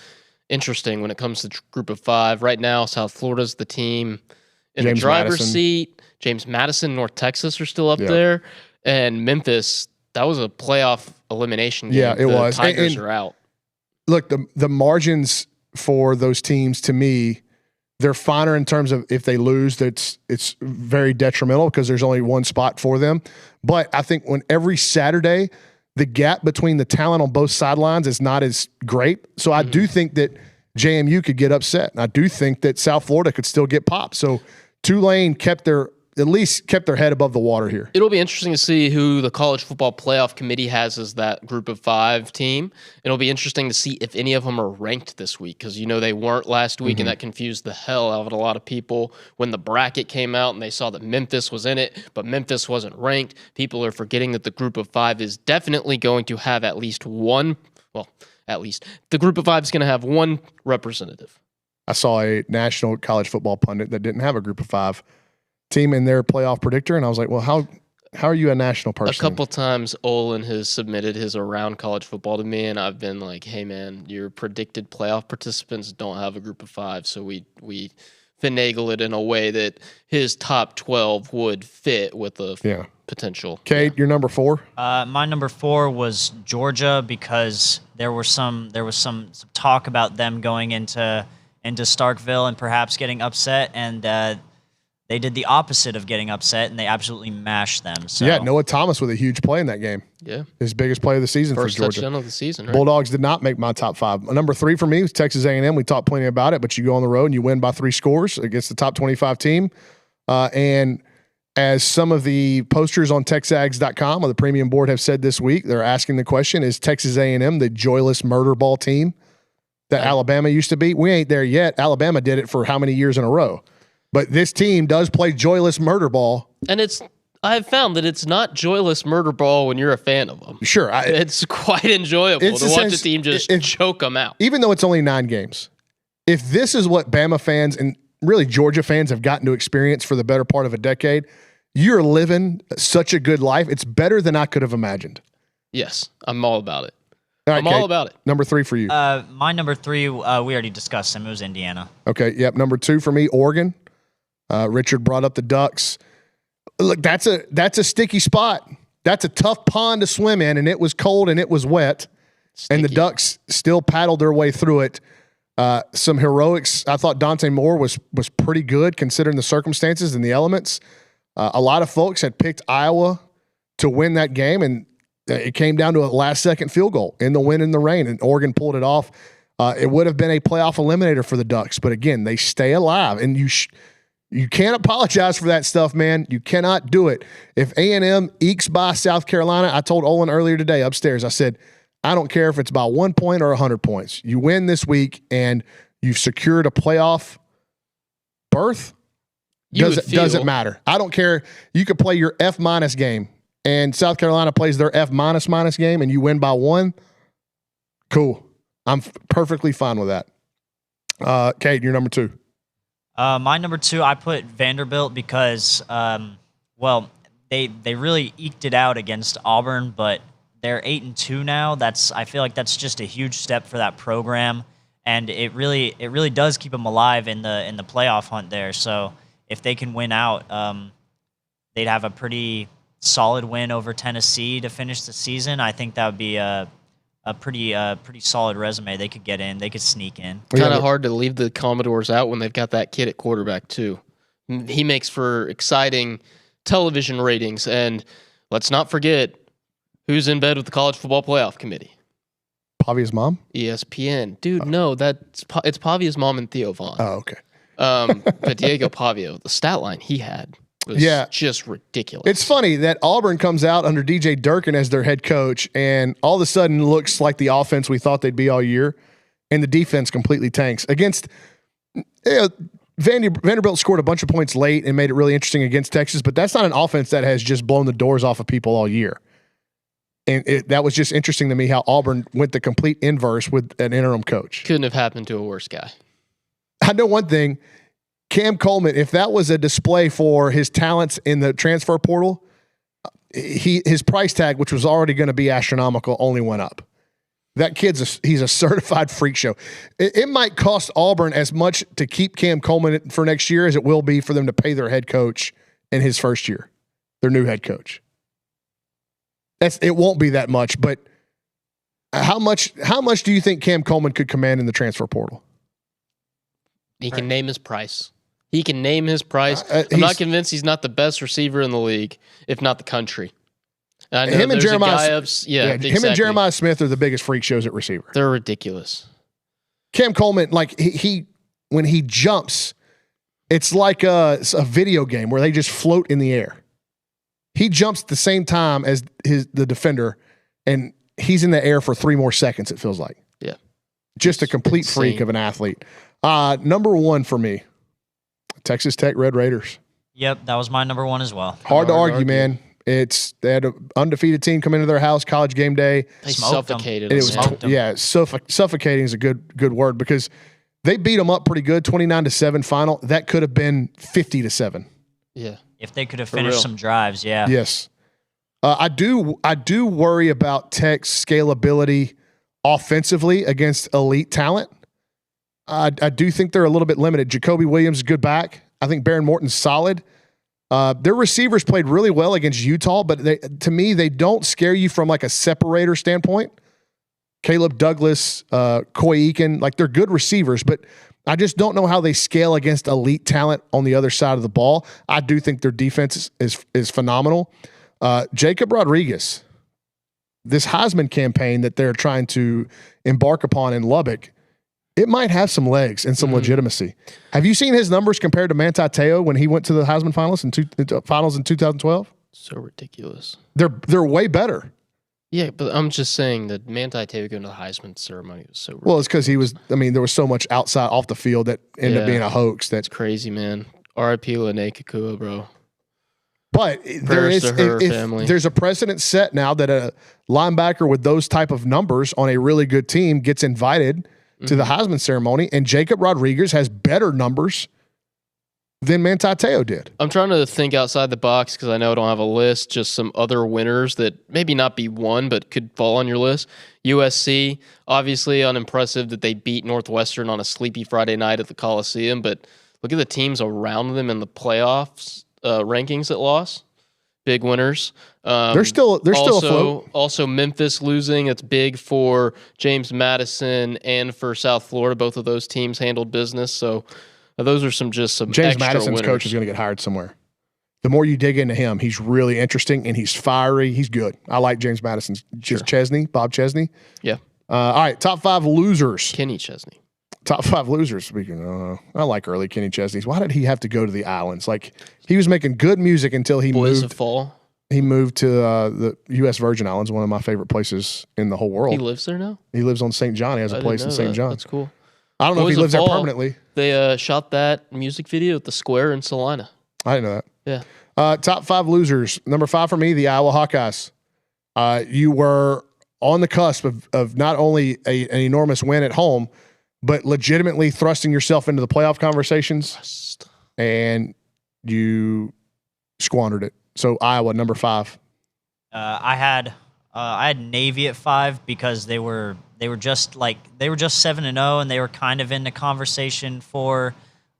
C: interesting when it comes to group of 5. Right now, South Florida's the team in the driver's seat. James Madison, North Texas are still up there. And Memphis, that was a playoff elimination game.
A: Yeah, it was.
C: Tigers are out.
A: Look, the margins for those teams, to me, they're finer in terms of if they lose, it's very detrimental because there's only one spot for them. But I think when every Saturday, the gap between the talent on both sidelines is not as great. So I do think that JMU could get upset. And I do think that South Florida could still get popped. So Tulane at least kept their head above the water here.
C: It'll be interesting to see who the college football playoff committee has as that group of 5 team. It'll be interesting to see if any of them are ranked this week because, they weren't last week, and that confused the hell out of a lot of people. When the bracket came out and they saw that Memphis was in it, but Memphis wasn't ranked, people are forgetting that the group of 5 is definitely going to have at least one, the group of 5 is going to have one representative.
A: I saw a national college football pundit that didn't have a group of 5 team in their playoff predictor, and I was like, well, how are you a national person?
C: A couple times Olin has submitted his around college football to me, and I've been like, hey man, your predicted playoff participants don't have a group of 5, so we finagle it in a way that his top 12 would fit with a potential.
A: Cade, your number 4?
B: My number 4 was Georgia because there was some talk about them going into Starkville and perhaps getting upset, and they did the opposite of getting upset, and they absolutely mashed them. So
A: Yeah, Noah Thomas with a huge play in that game.
C: Yeah.
A: His biggest play of the season
C: First
A: for Georgia.
C: touchdown of the season, right?
A: Bulldogs did not make my top 5. Number 3 for me was Texas A&M. We talked plenty about it, but you go on the road and you win by 3 scores against the top 25 team. And as some of the posters on TexAgs.com or the premium board have said this week, they're asking the question, is Texas A&M the joyless murder ball team that Alabama used to be? We ain't there yet. Alabama did it for how many years in a row? But this team does play joyless murder ball.
C: And I've found that it's not joyless murder ball when you're a fan of them.
A: Sure.
C: It's quite enjoyable to watch a team just choke them out.
A: Even though it's only 9 games. If this is what Bama fans and really Georgia fans have gotten to experience for the better part of a decade, you're living such a good life. It's better than I could have imagined.
C: Yes, I'm all about it.
A: All right,
C: I'm all about it.
A: Number 3 for you.
B: my number 3, we already discussed him. It was Indiana.
A: Okay, yep. Number 2 for me, Oregon. Richard brought up the Ducks. Look, that's a sticky spot. That's a tough pond to swim in, and it was cold and it was wet.
C: Sticky.
A: And the Ducks still paddled their way through it. Some heroics. I thought Dante Moore was pretty good considering the circumstances and the elements. A lot of folks had picked Iowa to win that game, and it came down to a last-second field goal in the wind and the rain, and Oregon pulled it off. It would have been a playoff eliminator for the Ducks, but again, they stay alive, and you can't apologize for that stuff, man. You cannot do it. If A&M ekes by South Carolina, I told Olin earlier today upstairs, I said, I don't care if it's by 1 point or 100 points. You win this week, and you've secured a playoff berth. Doesn't matter. I don't care. You could play your F- game, and South Carolina plays their F- game, and you win by 1. Cool. I'm perfectly fine with that. Kate, you're number 2.
B: My number 2, I put Vanderbilt because, they really eked it out against Auburn, but they're 8-2 now. I feel like that's just a huge step for that program, and it really does keep them alive in the playoff hunt there. So if they can win out, they'd have a pretty solid win over Tennessee to finish the season. I think that would be a pretty solid resume. They could get in. They could sneak in.
C: Kind of hard to leave the Commodores out when they've got that kid at quarterback too. He makes for exciting television ratings. And let's not forget who's in bed with the College Football Playoff Committee.
A: Pavia's mom?
C: ESPN. Dude, no, it's Pavia's mom and Theo Vaughn.
A: Oh, okay.
C: But Diego Pavia, the stat line he had was just ridiculous.
A: It's funny that Auburn comes out under DJ Durkin as their head coach, and all of a sudden looks like the offense we thought they'd be all year, and the defense completely tanks. Against Vanderbilt scored a bunch of points late and made it really interesting against Texas, but that's not an offense that has just blown the doors off of people all year. And that was just interesting to me how Auburn went the complete inverse with an interim coach.
C: Couldn't have happened to a worse guy.
A: I know one thing. Cam Coleman, if that was a display for his talents in the transfer portal, his price tag, which was already going to be astronomical, only went up. That he's a certified freak show. It might cost Auburn as much to keep Cam Coleman for next year as it will be for them to pay their head coach in his first year, their new head coach. It won't be that much, but how much do you think Cam Coleman could command in the transfer portal?
C: He can name his price. I'm not convinced he's not the best receiver in the league, if not the country. I know
A: him and Jeremiah,
C: exactly.
A: Him and Jeremiah Smith are the biggest freak shows at receiver.
C: They're ridiculous.
A: Cam Coleman, like he when he jumps, it's like a video game where they just float in the air. He jumps at the same time as the defender, and he's in the air for 3 more seconds, it feels like.
C: Yeah.
A: Just a complete freak of an athlete. Number 1 for me, Texas Tech Red Raiders.
B: Yep, that was my number 1 as well.
A: Hard to argue, man. They had an undefeated team come into their house, college game day.
C: They suffocated
A: them.
C: It was
A: suffocating is a good word because they beat them up pretty good, 29-7 final. That could have been 50-7.
C: Yeah.
B: If they could have finished some drives, yeah.
A: Yes. I do worry about Tech's scalability offensively against elite talent. I do think they're a little bit limited. Jacoby Williams is good back. I think Baron Morton's solid. Their receivers played really well against Utah, but to me, they don't scare you from like a separator standpoint. Caleb Douglas, Coy Eakin, like they're good receivers, but I just don't know how they scale against elite talent on the other side of the ball. I do think their defense is phenomenal. Jacob Rodriguez, this Heisman campaign that they're trying to embark upon in Lubbock, it might have some legs and some legitimacy. Have you seen his numbers compared to Manti Te'o when he went to the Heisman finals in 2012?
C: So ridiculous.
A: They're way better.
C: Yeah, but I'm just saying that Manti Te'o going to the Heisman ceremony was so ridiculous.
A: Well, it's because there was so much outside off the field that ended up being a hoax. That's
C: crazy, man. R.I.P. Lene Kekua, bro.
A: But there's a precedent set now that a linebacker with those type of numbers on a really good team gets invited to the Heisman ceremony, and Jacob Rodriguez has better numbers than Manti Te'o did.
C: I'm trying to think outside the box because I know I don't have a list, just some other winners that maybe not be one, but could fall on your list. USC, obviously unimpressive that they beat Northwestern on a sleepy Friday night at the Coliseum, but look at the teams around them in the playoffs rankings that lost. Big winners.
A: They're still afloat.
C: Also, Memphis losing. It's big for James Madison and for South Florida. Both of those teams handled business. So those are some
A: James
C: extra
A: Madison's
C: winners.
A: coach is going to get hired somewhere. The more you dig into him, he's really interesting and he's fiery. He's good. I like James Madison. Just Chesney, Bob Chesney.
C: Yeah.
A: All right, top 5 losers.
C: Kenny Chesney.
A: Top 5 losers. Speaking, I like early Kenny Chesney's. Why did he have to go to the islands? Like he was making good music until he
C: Boys of Fall.
A: He moved to the U.S. Virgin Islands, one of my favorite places in the whole world.
C: He lives there now?
A: He lives on St. John. He has a place in St. John.
C: That's cool.
A: I don't know if he lives there permanently.
C: They shot that music video at the Square in Salina.
A: I didn't know that.
C: Yeah.
A: Top 5 losers. Number 5 for me, the Iowa Hawkeyes. You were on the cusp of not only an enormous win at home, but legitimately thrusting yourself into the playoff conversations, and you squandered it. So Iowa, number 5.
B: I had Navy at 5 because they were just 7-0, and they were kind of in the conversation for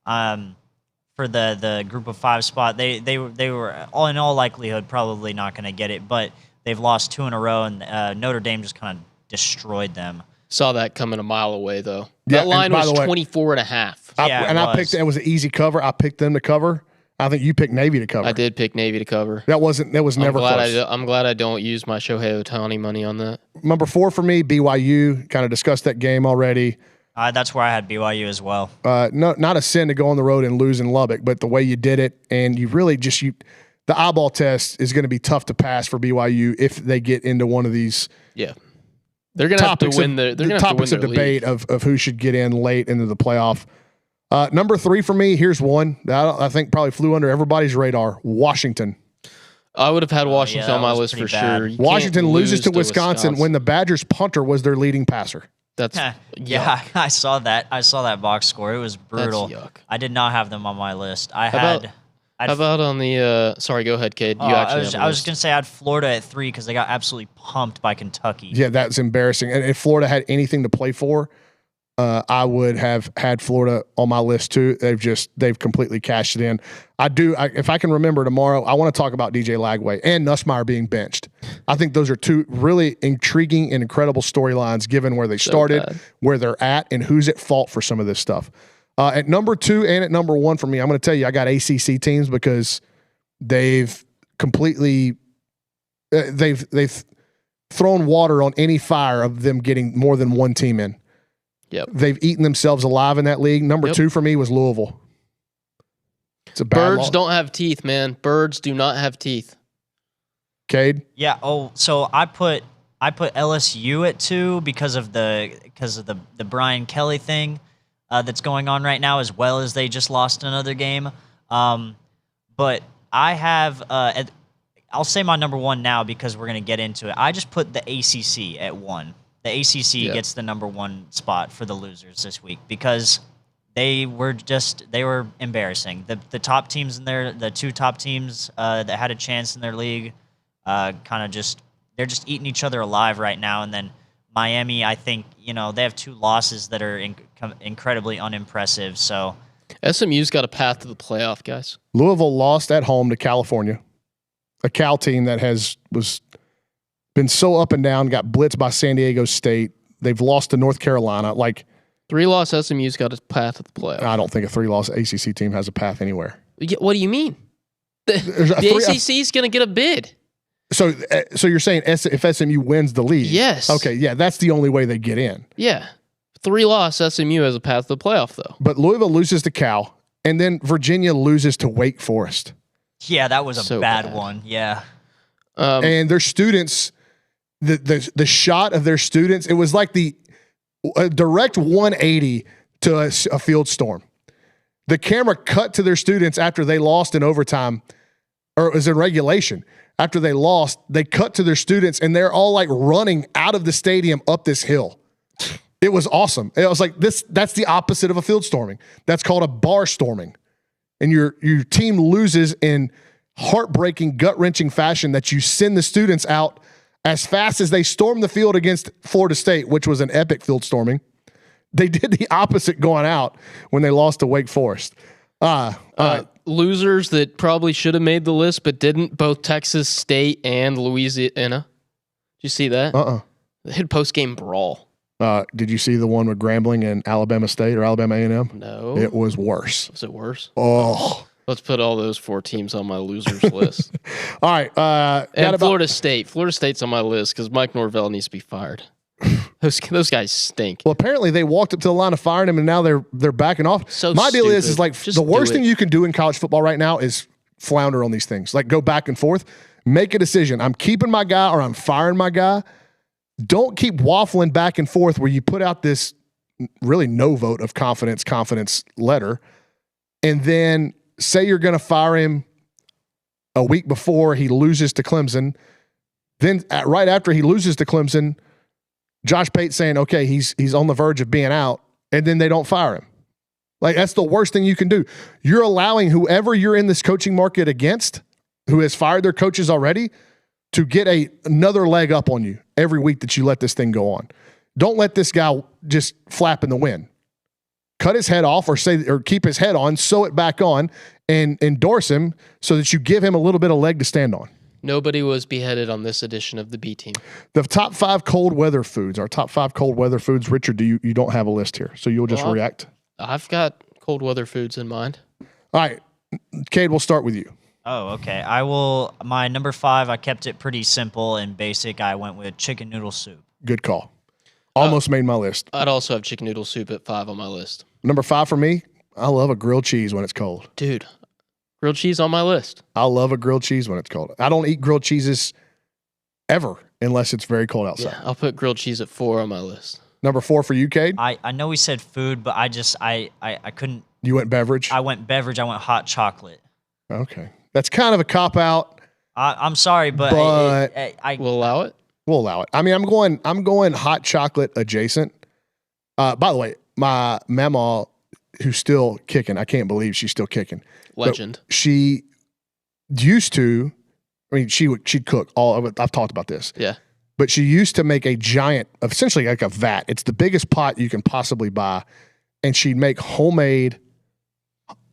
B: the group of 5 spot. They were all in all likelihood probably not going to get it, but they've lost 2 in a row, and Notre Dame just kind of destroyed them.
C: Saw that coming a mile away, though.
A: Yeah,
C: that line was
A: way,
C: 24.5.
A: I picked it was an easy cover. I picked them to cover. I think you picked Navy to cover.
C: I did pick Navy to cover.
A: That was never close.
C: I'm glad I don't use my Shohei Ohtani money on that.
A: Number 4 for me, BYU. Kind of discussed that game already.
B: That's where I had BYU as well.
A: No, not a sin to go on the road and lose in Lubbock, but the way you did it, and you really the eyeball test is going to be tough to pass for BYU if they get into one of these.
C: Yeah. They're going to have to win the
A: topics of debate of who should get in late into the playoff. Number 3 for me, here's one that I think probably flew under everybody's radar. Washington.
C: I would have had Washington on my list for sure.
A: Washington loses to Wisconsin when the Badgers punter was their leading passer.
C: That's
B: yeah, I saw that. I saw that box score. It was brutal.
C: That's yuck.
B: I did not have them on my list. How
C: about on the sorry, go ahead, Cade.
B: I was going to say I had Florida at 3 because they got absolutely pumped by Kentucky.
A: Yeah, that's embarrassing. And if Florida had anything to play for, I would have had Florida on my list too. They've completely cashed it in. If I can remember tomorrow, I want to talk about DJ Lagway and Nussmeier being benched. I think those are 2 really intriguing and incredible storylines given where they started, where they're at, and who's at fault for some of this stuff. At number 2 and at number 1 for me, I'm going to tell you I got ACC teams because they've completely they've thrown water on any fire of them getting more than one team in.
C: Yep.
A: They've eaten themselves alive in that league. Number 2 for me was Louisville. It's a bad
C: Birds don't have teeth, man. Birds do not have teeth.
A: Cade?
B: Yeah. Oh, so I put LSU at 2 because of the Brian Kelly thing that's going on right now, as well as they just lost another game. But I have I'll say my number 1 now because we're going to get into it. I just put the ACC at 1. The ACC gets the number 1 spot for the losers this week because they were embarrassing. The top teams in there, the 2 top teams that had a chance in their league, they're just eating each other alive right now. And then Miami, I think they have 2 losses that are incredibly unimpressive. So
C: SMU's got a path to the playoff, guys.
A: Louisville lost at home to California, a Cal team that was been so up and down, got blitzed by San Diego State. They've lost to North Carolina.
C: 3-loss SMU's got a path to the playoff.
A: I don't think a 3-loss ACC team has a path anywhere.
C: What do you mean? The ACC is going to get a bid.
A: So you're saying if SMU wins the league?
C: Yes.
A: Okay, yeah, that's the only way they get in.
C: Yeah. 3-loss SMU has a path to the playoff, though.
A: But Louisville loses to Cal, and then Virginia loses to Wake Forest.
B: Yeah, that was a bad one. Yeah.
A: And their students, the shot of their students, it was like a direct 180 to a field storm. The camera cut to their students after they lost in overtime, or it was in regulation. After they lost, they cut to their students, and they're all running out of the stadium up this hill. It was awesome. It was like that's the opposite of a field storming. That's called a bar storming. And your team loses in heartbreaking, gut-wrenching fashion that you send the students out as fast as they stormed the field against Florida State, which was an epic field storming. They did the opposite going out when they lost to Wake Forest.
C: Losers that probably should have made the list but didn't, both Texas State and Louisiana. Did you see that? They had post-game brawl.
A: Did you see the one with Grambling and Alabama State or Alabama A&M?
C: No.
A: It was worse.
C: Was it worse?
A: Oh.
C: Let's put all those 4 teams on my losers list.
A: All right.
C: And Florida State. Florida State's on my list because Mike Norvell needs to be fired. Those guys stink.
A: Well, apparently they walked up to the line of firing him, and now they're backing off.
C: So
A: my deal
C: stupid.
A: is
C: Just
A: the worst thing you can do in college football right now is flounder on these things. Go back and forth. Make a decision. I'm keeping my guy or I'm firing my guy. Don't keep waffling back and forth where you put out this really no vote of confidence letter, and then say you're going to fire him a week before he loses to Clemson. Then right after he loses to Clemson, Josh Pate's saying, okay, he's on the verge of being out, and then they don't fire him. Like, that's the worst thing you can do. You're allowing whoever you're in this coaching market against, who has fired their coaches already, to get another leg up on you every week that you let this thing go on. Don't let this guy just flap in the wind. Cut his head off or keep his head on, sew it back on, and endorse him so that you give him a little bit of leg to stand on.
C: Nobody was beheaded on this edition of the B Team.
A: The top 5 cold weather foods. Our top 5 cold weather foods. Richard, you don't have a list here, so you'll just react?
C: I've got cold weather foods in mind.
A: All right. Cade, we'll start with you.
B: Oh, okay. I will. My number 5, I kept it pretty simple and basic. I went with chicken noodle soup.
A: Good call. Almost made my list.
C: I'd also have chicken noodle soup at 5 on my list.
A: Number 5 for me, I love a grilled cheese when it's cold.
C: Dude, grilled cheese on my list.
A: I love a grilled cheese when it's cold. I don't eat grilled cheeses ever unless it's very cold outside.
C: Yeah, I'll put grilled cheese at 4 on my list.
A: Number 4 for you, Cade?
B: I know we said food, but I couldn't.
A: You went beverage?
B: I went beverage. I went hot chocolate.
A: Okay. That's kind of a cop-out.
B: I'm sorry, but I
C: will allow it.
A: We'll allow it. I mean, I'm going hot chocolate adjacent. By the way, my mama, who's still kicking, I can't believe she's still kicking.
C: Legend.
A: But she used to, I mean, she'd cook all of it. I've talked about this.
C: Yeah.
A: But she used to make a giant, essentially like a vat. It's the biggest pot you can possibly buy. And she'd make homemade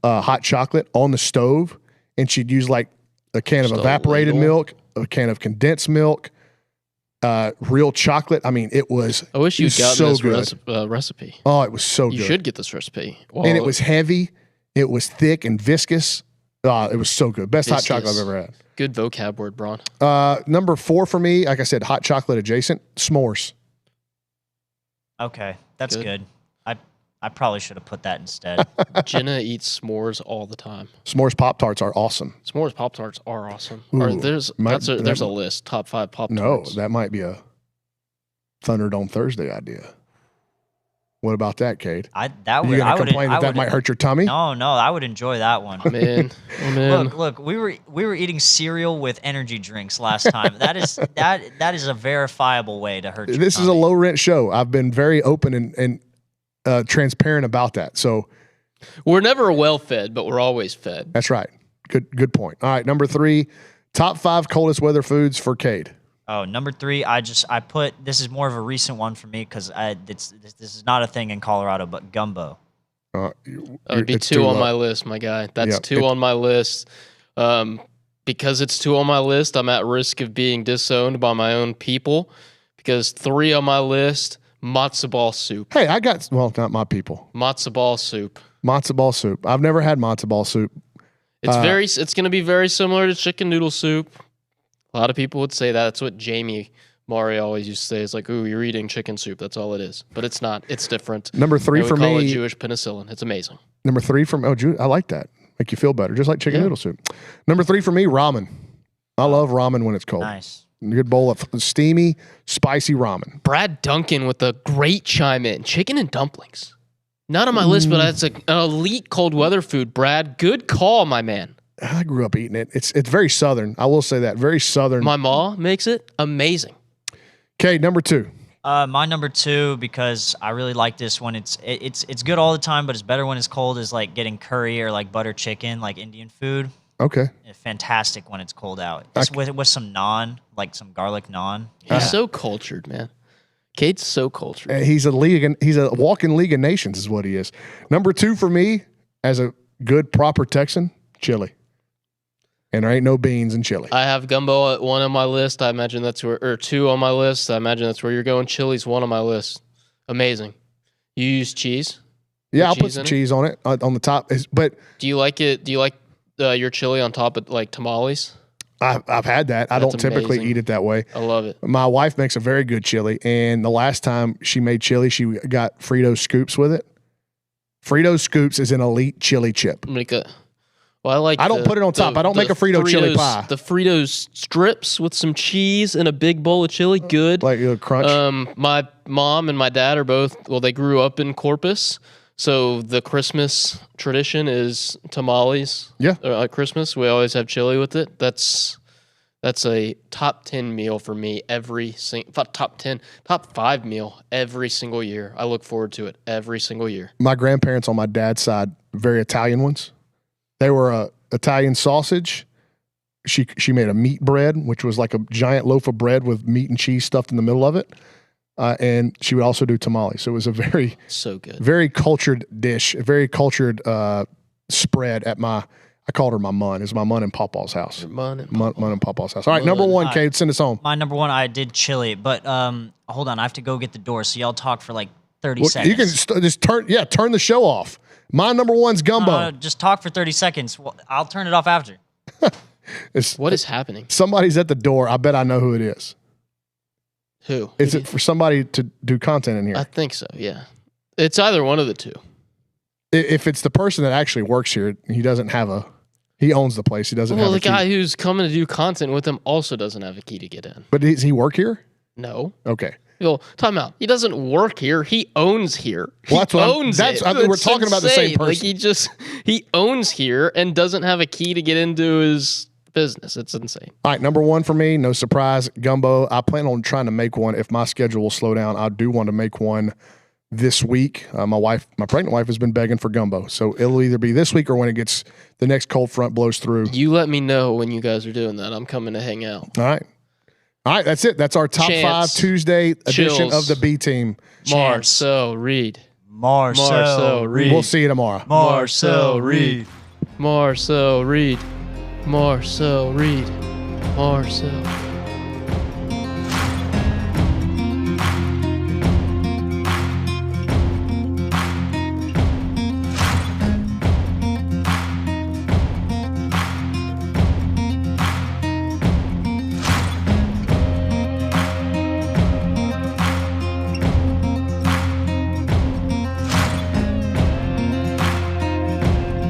A: hot chocolate on the stove. And she'd use like a can of evaporated milk, a can of condensed milk, real chocolate. I mean, it was
C: I wish you'd gotten
A: so
C: this
A: good.
C: recipe.
A: Oh, it was so good.
C: You should get this recipe.
A: Well, and it was heavy. It was thick and viscous. It was so good. Best hot chocolate I've ever had.
C: Good vocab word, Braun.
A: Number 4 for me, like I said, hot chocolate adjacent, s'mores.
B: Okay, that's good. I probably should have put that instead.
C: Jenna eats s'mores all the time.
A: S'mores Pop-Tarts are awesome.
C: S'mores Pop-Tarts are awesome.
A: Ooh,
C: there's a list, top 5 Pop-Tarts.
A: No, that might be a Thunderdome Thursday idea. What about that, Cade?
B: You're
A: going to complain that might hurt your tummy?
B: No, I would enjoy that one.
C: Man.
B: Look, we were eating cereal with energy drinks last time. That is a verifiable way to hurt your tummy.
A: This is a low rent show. I've been very open and transparent about that. So
C: we're never well fed, but we're always fed.
A: That's right. Good point. All right, number 3, top 5 coldest weather foods for Cade.
B: Oh, number 3, I put, this is more of a recent one for me because this is not a thing in Colorado, but gumbo.
C: It would be 2 on my list, my guy. That's 2 on my list. Because it's 2 on my list, I'm at risk of being disowned by my own people. Because 3 on my list, matzo ball soup.
A: Hey, not my people.
C: Matzo ball soup.
A: Matzo ball soup. I've never had matzo ball soup.
C: It's going to be very similar to chicken noodle soup. A lot of people would say that. That's what Jamie Mari always used to say. It's like, ooh, you're eating chicken soup. That's all it is. But it's not. It's different.
A: Number 3 for me.
C: We call it Jewish penicillin. It's amazing.
A: Number 3 from I like that. Make you feel better, just like chicken noodle soup. Number 3 for me, ramen. I love ramen when it's cold.
B: Nice.
A: A good bowl of steamy, spicy ramen.
C: Brad Duncan with a great chime in. Chicken and dumplings. Not on my list, but it's an elite cold weather food, Brad. Good call, my man.
A: I grew up eating it. It's very southern. I will say that. Very southern.
C: My ma makes it amazing.
A: Okay, number 2.
B: My number 2, because I really like this one. It's good all the time, but it's better when it's cold, is like getting curry or like butter chicken, like Indian food.
A: Okay.
B: It's fantastic when it's cold out. Just with some naan, like some garlic naan.
C: He's so cultured, man. Cade's so cultured.
A: He's a walking League of Nations is what he is. Number 2 for me, as a good proper Texan, chili. And there ain't no beans in chili.
C: I have gumbo at 1 on my list. I imagine that's or 2 on my list. I imagine that's where you're going. Chili's 1 on my list. Amazing. You use cheese?
A: Yeah, I'll put some cheese on it on the top. But
C: do you like it? Do you like your chili on top of like tamales?
A: I've had that. I don't typically eat it that way.
C: I love it.
A: My wife makes a very good chili, and the last time she made chili, she got Frito Scoops with it. Frito Scoops is an elite chili chip.
C: I
A: don't put it on top. I don't make a Frito chili pie.
C: The Fritos strips with some cheese and a big bowl of chili, good.
A: Like a crunch.
C: My mom and my dad are both, they grew up in Corpus, So the Christmas tradition is tamales.
A: Yeah.
C: At Christmas, we always have chili with it. That's a top 10 meal for me top 5 meal every single year. I look forward to it every single year.
A: My grandparents on my dad's side, very Italian ones. They were a Italian sausage. She made a meat bread, which was like a giant loaf of bread with meat and cheese stuffed in the middle of it. And she would also do tamales. So it was a very,
C: so good,
A: very cultured dish, a very cultured spread at I called her my mun. It's my mun and Pawpaw's house. Mun and Pawpaw's house. All right, number one, Cade, send us home.
B: My number one, I did chili, but hold on, I have to go get the door. So y'all talk for like 30 seconds.
A: You can just turn the show off. My number one's gumbo.
B: No, just talk for 30 seconds. Well, I'll turn it off after.
C: What is happening?
A: Somebody's at the door. I bet I know who it is.
C: Who?
A: Is it for somebody to do content in here?
C: I think so, yeah. It's either one of the two.
A: If it's the person that actually works here, he owns the place. He doesn't have a key.
C: Well, the guy who's coming to do content with him also doesn't have a key to get in.
A: But does he work here?
C: No.
A: Okay.
C: Well, time out. He doesn't work here. He owns here.
A: Well,
C: he owns it.
A: I mean, we're talking about the same person.
C: Like he owns here and doesn't have a key to get into his business. It's insane.
A: All right, number one for me, no surprise, gumbo. I plan on trying to make one. If my schedule will slow down, I do want to make one this week. My pregnant wife has been begging for gumbo. So it'll either be this week or when the next cold front blows through.
C: You let me know when you guys are doing that. I'm coming to hang out.
A: All right, that's it. That's our top 5 Tuesday edition of the B Team.
C: Marcel Reed.
B: Marcel Reed.
A: We'll see you tomorrow.
B: Marcel Reed.
C: Marcel Reed. Marcel Reed. Marcel.